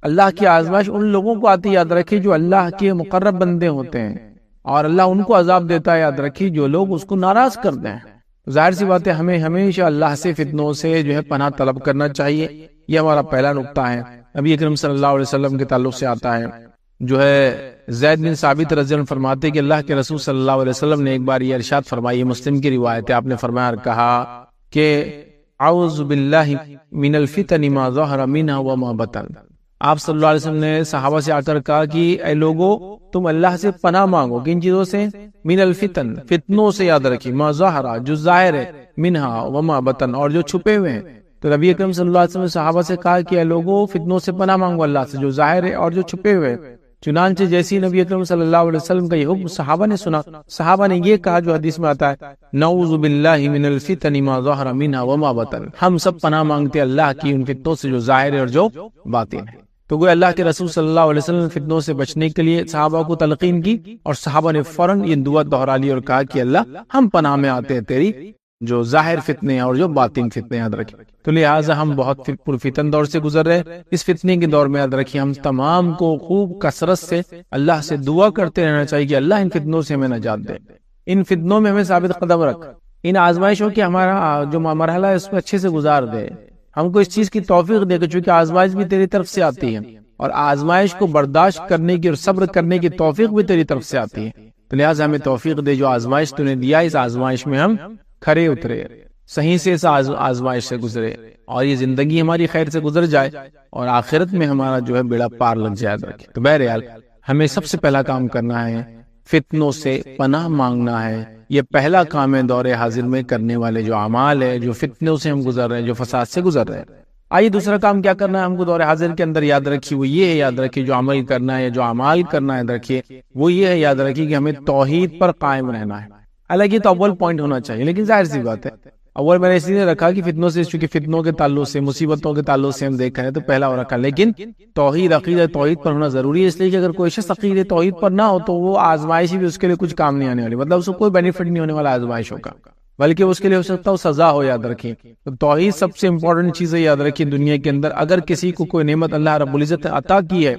اللہ کی آزمائش ان لوگوں کو آتی ہے، یاد رکھیے، جو اللہ کے مقرب بندے ہوتے ہیں، اور اللہ ان کو عذاب دیتا ہے، یاد رکھیے، جو لوگ اس کو ناراض کرتے ہیں۔ ظاہر سی بات ہے ہمیں ہمیشہ اللہ سے فتنوں سے جو ہے پناہ طلب کرنا چاہیے، یہ ہمارا پہلا نقطہ ہے۔ نبی اکرم صلی اللہ علیہ وسلم کے تعلق سے آتا ہے، جو ہے زید بن ثابت رضی اللہ عنہ فرماتے کہ اللہ کے رسول صلی اللہ علیہ وسلم نے ایک بار یہ ارشاد فرمائی، مسلم کی روایت ہے، آپ نے فرمایا اور کہا کہ اعوذ باللہ من الفتن ما ظہر منها وما بطن۔ آپ صلی اللہ علیہ وسلم نے صحابہ سے آ کر کہا کہ اے لوگو، تم اللہ سے پناہ مانگو، کن چیزوں سے؟ من الفتن، فتنوں سے، یاد رکھیے، ما ظہر، جو ظاہر ہے، منہا، وما بطن، اور جو چھپے ہوئے ہیں۔ تو نبی اکرم صلی اللہ علیہ وسلم نے صحابہ سے کہا کہ اے لوگو، فتنوں سے پناہ مانگو اللہ سے، جو ظاہر ہے اور جو چھپے ہوئے ہیں۔ چنانچہ جیسی نبی اکرم صلی اللہ علیہ وسلم کا یہ حکم صحابہ نے سنا، صحابہ نے یہ کہا جو حدیث میں آتا ہے، نعوذ باللہ من الفتن ما ظہر منہا وما بطن، ہم سب پناہ مانگتے اللہ کی ان فتنوں سے جو ظاہر ہے اور جو باطن ہے۔ تو گویا اللہ کے رسول صلی اللہ علیہ وسلم نے فتنوں سے بچنے کے لیے صحابہ کو تلقین کی، اور صحابہ نے فوراً یہ دعا دہرا لی اور کہا کہ اللہ، ہم پناہ میں آتے ہیں تیری جو ظاہر فتنے ہیں اور جو باطن فتنے، یاد رکھیں۔ تو لہٰذا ہم بہت پرفتن دور سے گزر رہے ہیں، اس فتنے کے دور میں یاد رکھیے ہم تمام کو خوب کثرت سے اللہ سے دعا کرتے رہنا چاہیے کہ اللہ ان فتنوں سے ہمیں نجات دے، ان فتنوں میں ہمیں ثابت قدم رکھ، ان آزمائشوں کے ہمارا جو مرحلہ ہے اس میں اچھے سے گزار دے، ہم کو اس چیز کی توفیق دے کہ چونکہ آزمائش بھی تیری طرف سے آتی ہے، اور آزمائش کو برداشت کرنے کی اور صبر کرنے کی توفیق بھی تیری طرف سے آتی ہے۔ تو لہٰذا ہمیں توفیق دے، جو آزمائش تو نے دیا، اس آزمائش میں ہم کھرے اترے، صحیح سے اس آزمائش سے گزرے، اور یہ زندگی ہماری خیر سے گزر جائے، اور آخرت میں ہمارا جو ہے بیڑا پار لگ جائے۔ تو بہرحال ہمیں سب سے پہلا کام کرنا ہے، فتنوں سے پناہ مانگنا ہے۔ یہ پہلا کام ہے دور حاضر میں کرنے والے جو اعمال ہے، جو فتنوں سے ہم گزر رہے ہیں، جو فساد سے گزر رہے ہیں۔ آئیے دوسرا کام کیا کرنا ہے ہم کو دور حاضر کے اندر، یاد رکھیے وہ یہ ہے، یاد رکھیے جو عمل کرنا ہے، جو اعمال کرنا ہے، یاد رکھیے وہ یہ ہے، یاد رکھیے کہ ہمیں توحید پر قائم رہنا ہے۔ حالانکہ یہ تو اول پوائنٹ ہونا چاہیے، لیکن ظاہر سی بات ہے اول میں نے اس لیے رکھا کہ فتنوں سے، چونکہ فتنوں کے تعلق سے، مصیبتوں کے تعلق سے ہم دیکھ رہے ہیں تو پہلا ہو رکھا، لیکن توحید، عقیدہ توحید پر ہونا ضروری ہے، اس لیے کہ اگر کوئی شخص عقیدہ توحید پر نہ ہو تو وہ آزمائش بھی اس کے لیے کچھ کام نہیں آنے والی، مطلب اس کو کوئی بینیفٹ نہیں ہونے والا آزمائشوں کا، بلکہ اس کے لیے ہو سکتا ہے سزا ہو۔ یاد رکھیں تو توحید سب سے امپورٹنٹ چیز ہے، یاد رکھیں دنیا کے اندر اگر کسی کو کوئی نعمت اللہ رب العزت نے عطا کی ہے،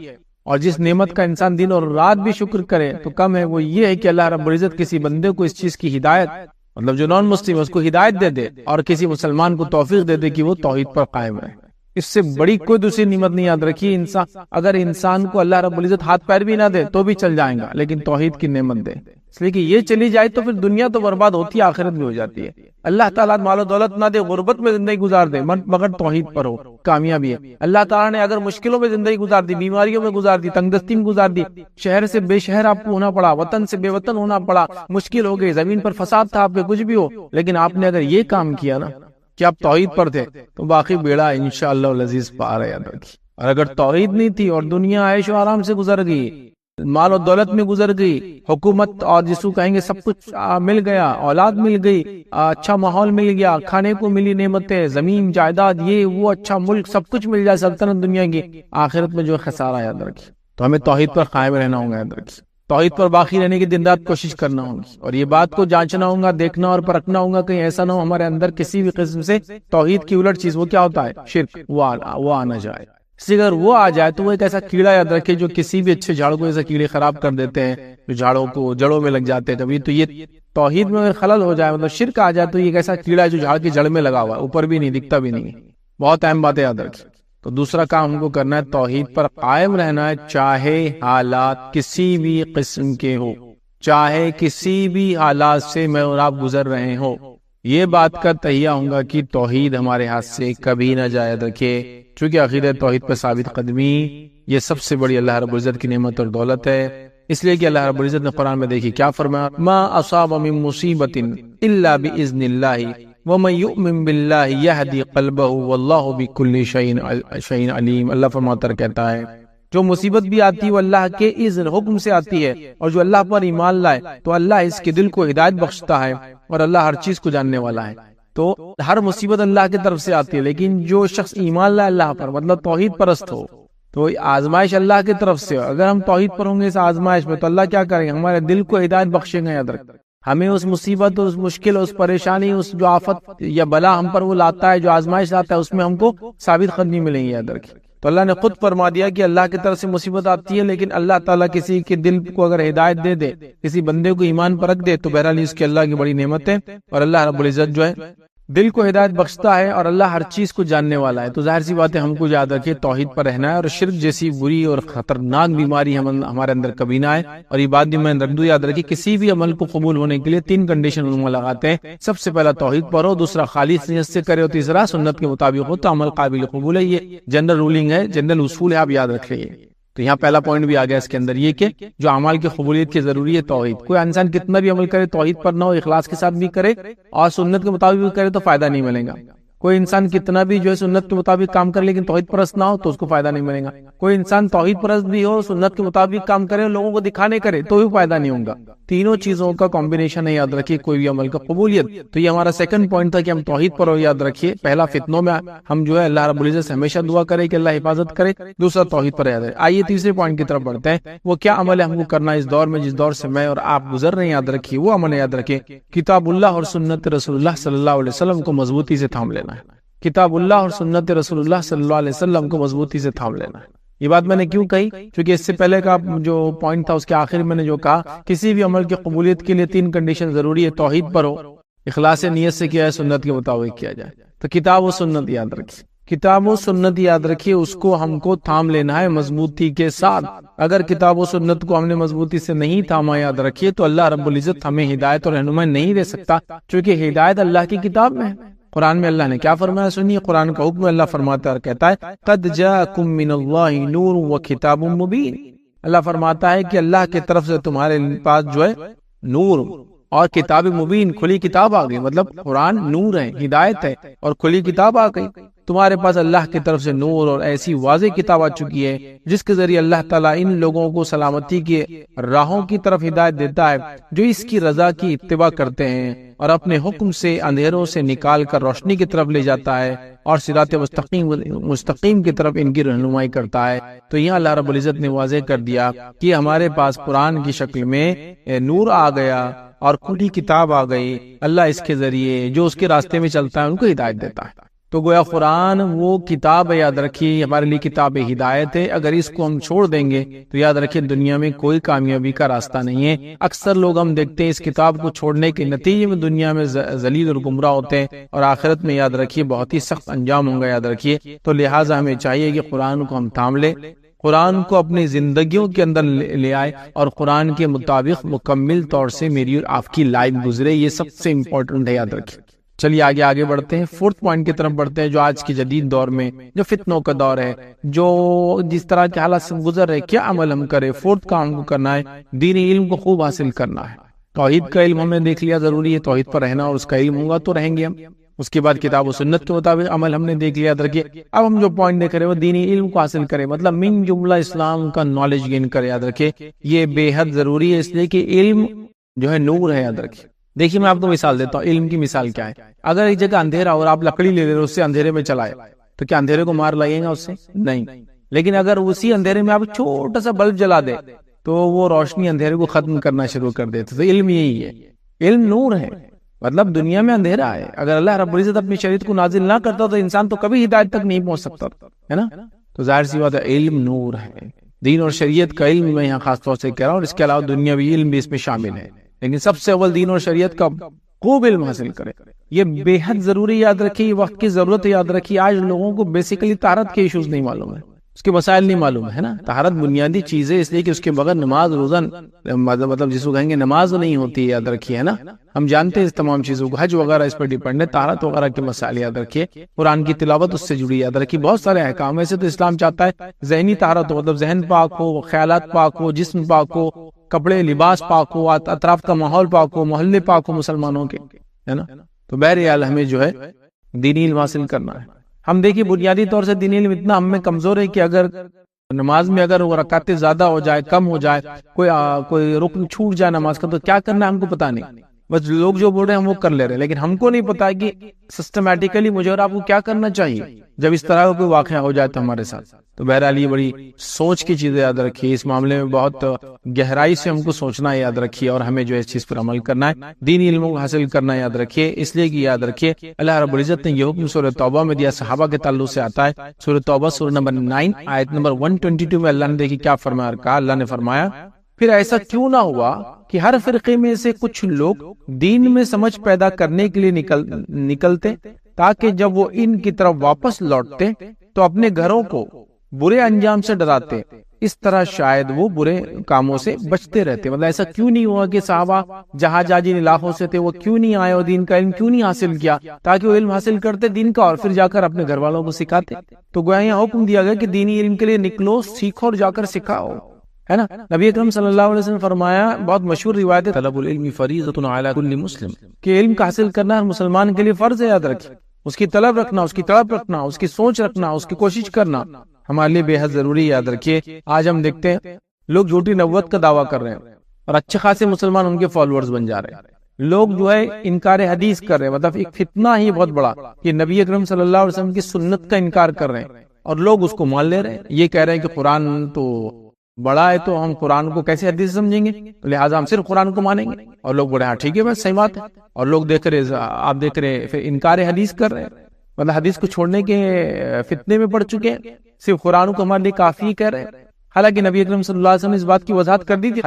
اور جس نعمت کا انسان دن اور رات بھی شکر کرے تو کم ہے، وہ یہ ہے کہ اللہ رب العزت کسی بندے کو اس چیز کی ہدایت، مطلب جو نان مسلم ہے اس کو ہدایت دے دے، اور کسی مسلمان کو توفیق دے دے کہ وہ توحید پر قائم رہے۔ اس سے بڑی کوئی دوسری نعمت نہیں، یاد رکھیے اگر انسان کو اللہ رب العزت ہاتھ پیر بھی نہ دے تو بھی چل جائے گا، لیکن توحید کی نعمت دے، اس لیے کہ یہ چلی جائے تو پھر دنیا تو برباد ہوتی ہے، آخرت بھی ہو جاتی ہے۔ اللہ تعالیٰ مال و دولت نہ دے، غربت میں زندگی گزار دے، مگر توحید پر ہو، کامیابی ہے۔ اللہ تعالیٰ نے اگر مشکلوں میں زندگی گزار دی، بیماریوں میں گزار دی، تنگ دستی میں گزار دی، شہر سے بے شہر آپ کو ہونا پڑا، وطن سے بے وطن ہونا پڑا، مشکل ہو گئی، زمین پر فساد تھا، آپ کے کچھ بھی ہو، لیکن آپ نے اگر یہ کام کیا نا کہ آپ توحید پر تھے تو باقی بیڑا انشاءاللہ العزیز پار ہے، یاد رکھیے۔ اور اگر توحید نہیں تھی اور دنیا عیش و آرام سے گزر گئی، مال و دولت میں گزر گئی، حکومت اور جس کو کہیں گے سب کچھ مل گیا، اولاد مل گئی، اچھا ماحول مل گیا، کھانے کو ملی نعمتیں، زمین جائیداد، یہ وہ اچھا ملک، سب کچھ مل جائے، سلطنت دنیا کی، آخرت میں جو خسارہ، یاد رکھیے۔ تو ہمیں توحید پر قائم رہنا ہوگا، یاد رکھیے، توحید پر باقی رہنے کی دن رات کوشش کرنا ہوگی، اور یہ بات کو جانچنا ہوگا، دیکھنا اور پرکھنا ہوگا کہیں ایسا نہ ہو ہمارے اندر کسی بھی قسم سے توحید کی الٹ چیز، وہ کیا ہوتا ہے؟ شرک، وہ آنا جائے۔ اس لیے اگر وہ آ جائے تو وہ ایک ایسا کیڑا، یاد رکھے، جو کسی بھی اچھے جھاڑ کو ایسا کیڑے خراب کر دیتے ہیں، جو جھاڑوں کو جڑوں میں لگ جاتے ہیں۔ تبھی تو یہ توحید میں اگر خلل ہو جائے، مطلب شرک آ جائے، تو یہ ایک ایسا کیڑا ہے جو جھاڑ کی جڑ میں لگا ہوا ہے، اوپر بھی نہیں دکھتا بھی نہیں۔ بہت اہم بات ہے، یاد رکھیں۔ تو دوسرا کام ہم کو کرنا ہے، توحید پر قائم رہنا ہے، چاہے حالات کسی بھی قسم کے ہو، چاہے کسی بھی حالات سے میں اور آپ گزر رہے ہوں۔ یہ بات کا تہیہ ہوں گا کہ توحید ہمارے ہاتھ سے کبھی نہ جائے. رکھے چونکہ عقیدہ توحید پر ثابت قدمی یہ سب سے بڑی اللہ رب العزت کی نعمت اور دولت ہے. اس لیے کہ اللہ رب العزت نے قرآن میں دیکھی کیا فرمایا، ما اصاب من مصیبت الا باذن اللہ ومن یؤمن باللہ یہدی قلبہ واللہ بکل شیء علیم. اللہ فرماتا کہتا ہے جو مصیبت بھی آتی ہے وہ اللہ کے اذن حکم سے آتی ہے، اور جو اللہ پر ایمان لائے تو اللہ اس کے دل کو ہدایت بخشتا ہے، اور اللہ ہر چیز کو جاننے والا ہے. تو ہر مصیبت اللہ کی طرف سے آتی ہے، لیکن جو شخص ایمان لائے اللہ پر، مطلب توحید پرست ہو، تو آزمائش اللہ کی طرف سے. اگر ہم توحید پر ہوں گے اس آزمائش میں تو اللہ کیا کریں گے، ہمارے دل کو ہدایت بخشیں گے. یاد رکھ ہمیں اس مصیبت، اس مشکل، اس پریشانی، اس جو آفت یا بلا ہم پر وہ لاتا ہے، جو آزمائش لاتا ہے، اس میں ہم کو ثابت قدمی ملیں گی. یاد رکھیں تو اللہ نے خود فرما دیا کہ اللہ کی طرف سے مصیبت آتی ہے، لیکن اللہ تعالیٰ کسی کے دل کو اگر ہدایت دے دے، کسی بندے کو ایمان پر رکھ دے، تو بہرحال اس کی اللہ کی بڑی نعمت ہے. اور اللہ رب العزت جو ہے دل کو ہدایت بخشتا ہے، اور اللہ ہر چیز کو جاننے والا ہے. تو ظاہر سی بات ہے ہم کو یاد رکھے توحید پر رہنا ہے، اور شرک جیسی بری اور خطرناک بیماری ہمارے اندر کبھی نہ آئے. اور یہ بات بھی میں رکھ دوں، یاد رکھیے کسی بھی عمل کو قبول ہونے کے لیے 3 کنڈیشن علماء لگاتے ہیں. سب سے پہلا توحید پر ہو، دوسرا خالص نیت سے کرے، اور تیسرا سنت کے مطابق ہو تو عمل قابل قبول ہے. یہ جنرل رولنگ ہے، جنرل اصول ہے، آپ یاد رکھ لیجیے. تو یہاں پہلا پوائنٹ بھی آ گیا اس کے اندر، یہ کہ جو اعمال کی قبولیت کی ضروری ہے توحید. کوئی انسان کتنا بھی عمل کرے توحید پر نہ ہو، اخلاص کے ساتھ بھی کرے اور سنت کے مطابق بھی کرے تو فائدہ نہیں ملے گا. کوئی انسان کتنا بھی جو ہے سنت کے مطابق کام کرے لیکن توحید پرست نہ ہو تو اس کو فائدہ نہیں ملے گا. کوئی انسان توحید پرست بھی ہو، سنت کے مطابق کام کرے، لوگوں کو دکھانے کرے تو بھی فائدہ نہیں ہوگا. تینوں چیزوں کا کمبینیشن ہے، یاد رکھیے کوئی بھی عمل کا قبولیت. تو یہ ہمارا سیکنڈ پوائنٹ تھا کہ ہم توحید پر ہو. یاد رکھیے پہلا فتنوں میں ہم جو ہے اللہ رب العزت سے ہمیشہ دعا کرے کہ اللہ حفاظت کرے، دوسرا توحید پر یاد رکھے. آئیے تیسرے پوائنٹ کی طرف بڑھتے ہیں. وہ کیا عمل ہے ہم کو کرنا ہے اس دور میں، جس دور سے میں اور آپ گزر رہے ہیں. یاد رکھیے وہ عمل یاد رکھے کتاب اللہ اور سنت رسول اللہ صلی اللہ علیہ وسلم کو مضبوطی سے تھام لینا ہے. کتاب اللہ اور سنت رسول اللہ صلی اللہ علیہ وسلم کو مضبوطی سے تھام لینا ہے. یہ بات میں نے کیوں کہی، کیونکہ اس سے پہلے کا جو پوائنٹ تھا اس کے آخر میں نے جو کہا کسی بھی عمل کی قبولیت کے لیے 3 کنڈیشن ضروری ہے. توحید پر ہو، اخلاص نیت سے کیا ہے، سنت کے مطابق کیا جائے. تو کتاب و سنت یاد رکھیے، کتاب و سنت یاد رکھیے، اس کو ہم کو تھام لینا ہے مضبوطی کے ساتھ. اگر کتاب و سنت کو ہم نے مضبوطی سے نہیں تھاما، یاد رکھیے، تو اللہ رب العزت ہمیں ہدایت اور رہنمائی نہیں دے سکتا، کیونکہ ہدایت اللہ کی کتاب میں ہے. قرآن میں اللہ نے کیا فرمایا سنیے، قرآن کا حکم اللہ فرماتا ہے اور کہتا ہے قد جاءکم من اللہ نور و کتاب مبین. اللہ فرماتا ہے کہ اللہ کی طرف سے تمہارے پاس جو ہے نور اور کتاب مبین، کھلی کتاب آ گئی. مطلب قرآن نور ہے، ہدایت ہے، اور کھلی کتاب آ گئی. تمہارے پاس اللہ کی طرف سے نور اور ایسی واضح کتاب آ چکی ہے جس کے ذریعے اللہ تعالیٰ ان لوگوں کو سلامتی کی راہوں کی طرف ہدایت دیتا ہے جو اس کی رضا کی اتباع کرتے ہیں، اور اپنے حکم سے اندھیروں سے نکال کر روشنی کی طرف لے جاتا ہے، اور صراط مستقیم کی طرف ان کی رہنمائی کرتا ہے. تو یہاں اللہ رب العزت نے واضح کر دیا کہ ہمارے پاس قرآن کی شکل میں نور آ گیا اور کھلی کتاب آ گئی. اللہ اس کے ذریعے جو اس کے راستے میں چلتا ہے ان کو ہدایت دیتا ہے. تو گویا قرآن وہ کتاب ہے، یاد رکھیے ہمارے لیے کتاب ہدایت ہے. اگر اس کو ہم چھوڑ دیں گے تو یاد رکھیے دنیا میں کوئی کامیابی کا راستہ نہیں ہے. اکثر لوگ ہم دیکھتے ہیں اس کتاب کو چھوڑنے کے نتیجے میں دنیا میں ذلیل اور گمراہ ہوتے ہیں، اور آخرت میں یاد رکھیے بہت ہی سخت انجام ہوں گا. یاد رکھیے تو لہٰذا ہمیں چاہیے کہ قرآن کو ہم تھام لیں، قرآن کو اپنی زندگیوں کے اندر لے آئے، اور قرآن کے مطابق مکمل طور سے میری اور آپ کی لائف گزرے. یہ سب سے امپورٹنٹ ہے، یاد رکھیے. چلیے آگے بڑھتے ہیں، 4تھ پوائنٹ کی طرف بڑھتے ہیں، جو آج کی جدید دور میں جو فتنوں کا دور ہے، جو جس طرح کے حالات سے گزر رہے، کیا عمل ہم کریں. 4تھ کام کو کرنا ہے، دینی علم کو خوب حاصل کرنا ہے. توحید کا علم ہم نے دیکھ لیا ضروری ہے، توحید پر رہنا، اور اس کا علم ہوگا تو رہیں گے ہم. اس کے بعد کتاب و سنت کے مطابق عمل ہم نے دیکھ لیا. رکھیے اب ہم جو پوائنٹ دیکھ رہے ہیں وہ دینی علم کو حاصل کریں، مطلب من جملہ اسلام کا نالج گین کرے. یاد رکھیے یہ بے حد ضروری ہے، اس لیے کہ علم جو ہے نور ہے. یاد رکھیے دیکھیے میں آپ کو مثال دیتا ہوں. علم کی مثال کیا ہے، اگر ایک جگہ اندھیرا اور آپ لکڑی لے لے رہے اس سے اندھیرے میں چلائے تو کیا اندھیرے کو مار لائیے گا اس سے؟ نہیں. لیکن اگر اسی اندھیرے میں آپ چھوٹا سا بلب جلا دے تو وہ روشنی اندھیرے کو ختم کرنا شروع کر دیتے. تو علم یہی ہے، علم نور ہے. مطلب دنیا میں اندھیرا ہے، اگر اللہ رب العزت اپنی شریعت کو نازل نہ کرتا تو انسان تو کبھی ہدایت تک نہیں پہنچ سکتا ہے نا. تو ظاہر سی بات ہے علم نور ہے. دین اور شریعت کا علم میں یہاں خاص طور سے کہہ رہا ہوں، اور اس کے علاوہ دنیاوی علم بھی اس میں شامل ہے. لیکن سب سے اول دین اور شریعت کا خوب علم حاصل کرے، یہ بے حد ضروری. یاد رکھیے وقت کی ضرورت ہے. یاد رکھیے آج لوگوں کو بیسیکلی طہارت کے ایشوز نہیں معلوم ہے. اس کے مسائل نہیں معلوم ہے نا. طہارت بنیادی چیز ہے، اس لیے کہ اس کے بغیر نماز روزہ مطلب جس کو کہیں گے نماز نہیں ہوتی، یاد رکھیے ہے نا. ہم جانتے ہیں اس تمام چیزوں کو، حج وغیرہ اس پر ڈیپینڈ ہے. طہارت وغیرہ کے مسائل یاد رکھیے، قرآن کی تلاوت اس سے جڑی یاد رکھیے، بہت سارے احکام. ایسے تو اسلام چاہتا ہے ذہنی طہارت ہو، مطلب ذہن پاک ہو، خیالات پاک ہو، جسم پاک ہو، کپڑے لباس پاک ہو، اطراف کا ماحول پاک ہو، محلے پاک ہو مسلمانوں کے، ہے نا. تو بہرحال ہمیں جو ہے دینی علم حاصل کرنا ہے. ہم دیکھیے بنیادی طور سے دینی علم اتنا ہم میں کمزور ہے کہ اگر نماز میں اگر وہ رکعتیں زیادہ ہو جائے، کم ہو جائے، کوئی رکن چھوٹ جائے نماز کا، تو کیا کرنا ہے ہم کو پتا نہیں. بس لوگ جو بول رہے ہیں ہم وہ کر لے رہے ہیں، لیکن ہم کو نہیں پتا کہ سسٹمیٹیکلی مجھے اور آپ کو کیا کرنا چاہیے جب اس طرح کا کوئی واقعہ ہو جائے تو ہمارے ساتھ. تو بہرحال یہ بڑی سوچ کی چیزیں یاد رکھیے، اس معاملے میں بہت گہرائی سے ہم کو سوچنا ہے، یاد رکھیے، اور ہمیں جو ہے اس چیز پر عمل کرنا ہے، دینی علموں کو حاصل کرنا ہے، یاد رکھیے. اس لیے کہ یاد رکھیے اللہ رب العزت نے یہ حکم سورہ توبہ میں دیا، صحابہ کے تعلق سے آتا ہے. سورہ توبہ سورہ نمبر 9 آیت نمبر 122 میں اللہ نے دیکھی کیا فرمایا، کہا اللہ نے فرمایا پھر ایسا کیوں نہ ہوا کہ ہر فرقے میں سے کچھ لوگ دین میں سمجھ پیدا کرنے کے لیے نکلتے تاکہ جب وہ ان کی طرف واپس لوٹتے تو اپنے گھروں کو برے انجام سے ڈراتے، اس طرح شاید وہ برے کاموں سے بچتے رہتے. مطلب ایسا کیوں نہیں ہوا کہ صحابہ جہاں جن علاقوں سے تھے وہ کیوں نہیں آئے اور دین کا علم کیوں نہیں حاصل کیا، تاکہ وہ علم حاصل کرتے دین کا اور پھر جا کر اپنے گھر والوں کو سکھاتے. تو گویا یہاں حکم دیا گیا کہ دینی علم کے لیے نکلو، سیکھو اور جا کر سکھاؤ، ہے نا. نبی اکرم صلی اللہ علیہ وسلم فرمایا، بہت مشہور روایت ہے، طلب العلم فریضۃ علی کل مسلم، کہ علم کا حاصل کرنا ہر مسلمان کے لیے فرض ہے. یاد رکھیں اس کی طلب رکھنا، اس کی طلب رکھنا، اس کی سوچ رکھنا، اس کی کوشش کرنا ہمارے لیے بے حد ضروری ہے. یاد رکھیے آج ہم دیکھتے ہیں لوگ جھوٹی نبوت کا دعویٰ کر رہے ہیں اور اچھے خاصے مسلمان ان کے فالوورز بن جا رہے ہیں. لوگ جو ہے انکار حدیث کر رہے ہیں، مطلب ایک فتنہ ہی بہت بڑا کہ نبی اکرم صلی اللہ علیہ وسلم کی سنت کا انکار کر رہے ہیں اور لوگ اس کو مان لے رہے ہیں. یہ کہہ رہے ہیں کہ قرآن تو بڑا ہے تو ہم قرآن کو کیسے حدیث سمجھیں گے، لہٰذا ہم صرف قرآن کو مانیں گے. اور لوگ بڑے ہاں ٹھیک ہے بس صحیح بات ہے، اور لوگ دیکھ رہے، آپ دیکھ رہے پھر انکار حدیث کر رہے ہیں، مطلب حدیث کو چھوڑنے کے فتنے میں پڑ چکے ہیں، صرف قرآن کو ہمارے لیے کافی کہہ رہے ہیں. حالانکہ نبی اکرم صلی اللہ علیہ وسلم نے اس بات کی وضاحت کر دی تھی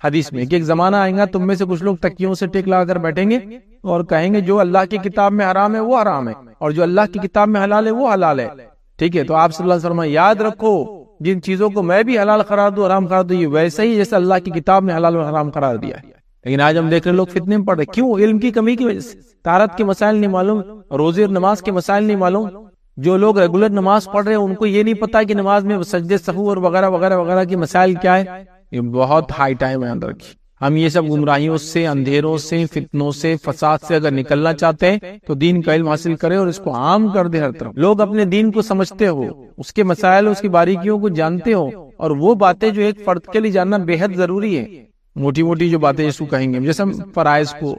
حدیث میں کہ ایک زمانہ آئے گا تم میں سے کچھ لوگ تکیوں سے ٹیک لگا کر بیٹھیں گے اور کہیں گے جو اللہ کی کتاب میں حرام ہے وہ حرام ہے اور جو اللہ کی کتاب میں حلال ہے وہ حلال ہے. ٹھیک ہے، تو آپ صلی اللہ علیہ وسلم یاد رکھو جن چیزوں کو میں بھی حلال قرار دوں حرام قرار دوں، یہ ویسے ہی جیسے اللہ کی کتاب میں حلال و حرام قرار دیا ہے. لیکن آج ہم دیکھ رہے لوگ فتنے میں پڑ رہے، کیوں؟ علم کی کمی کی وجہ سے. طہارت کے مسائل نہیں معلوم، روزے اور نماز کے مسائل نہیں معلوم. جو لوگ ریگولر نماز پڑھ رہے ہیں ان کو یہ نہیں پتا کہ نماز میں سجدے سہو اور وغیرہ وغیرہ وغیرہ کے مسائل کیا ہے. یہ بہت ہائی ٹائم ہے اندر کی. ہم یہ سب گمراہیوں سے، اندھیروں سے، فتنوں سے، فساد سے اگر نکلنا چاہتے ہیں تو دین کا علم حاصل کرے اور اس کو عام کر دے ہر طرف. لوگ اپنے دین کو سمجھتے ہو، اس کے مسائل، اس کی باریکیوں کو جانتے ہو، اور وہ باتیں جو ایک فرد کے لیے جاننا بے حد ضروری ہے. موٹی موٹی جو باتیں اس کو کہیں گے، جیسے ہم فرائض کو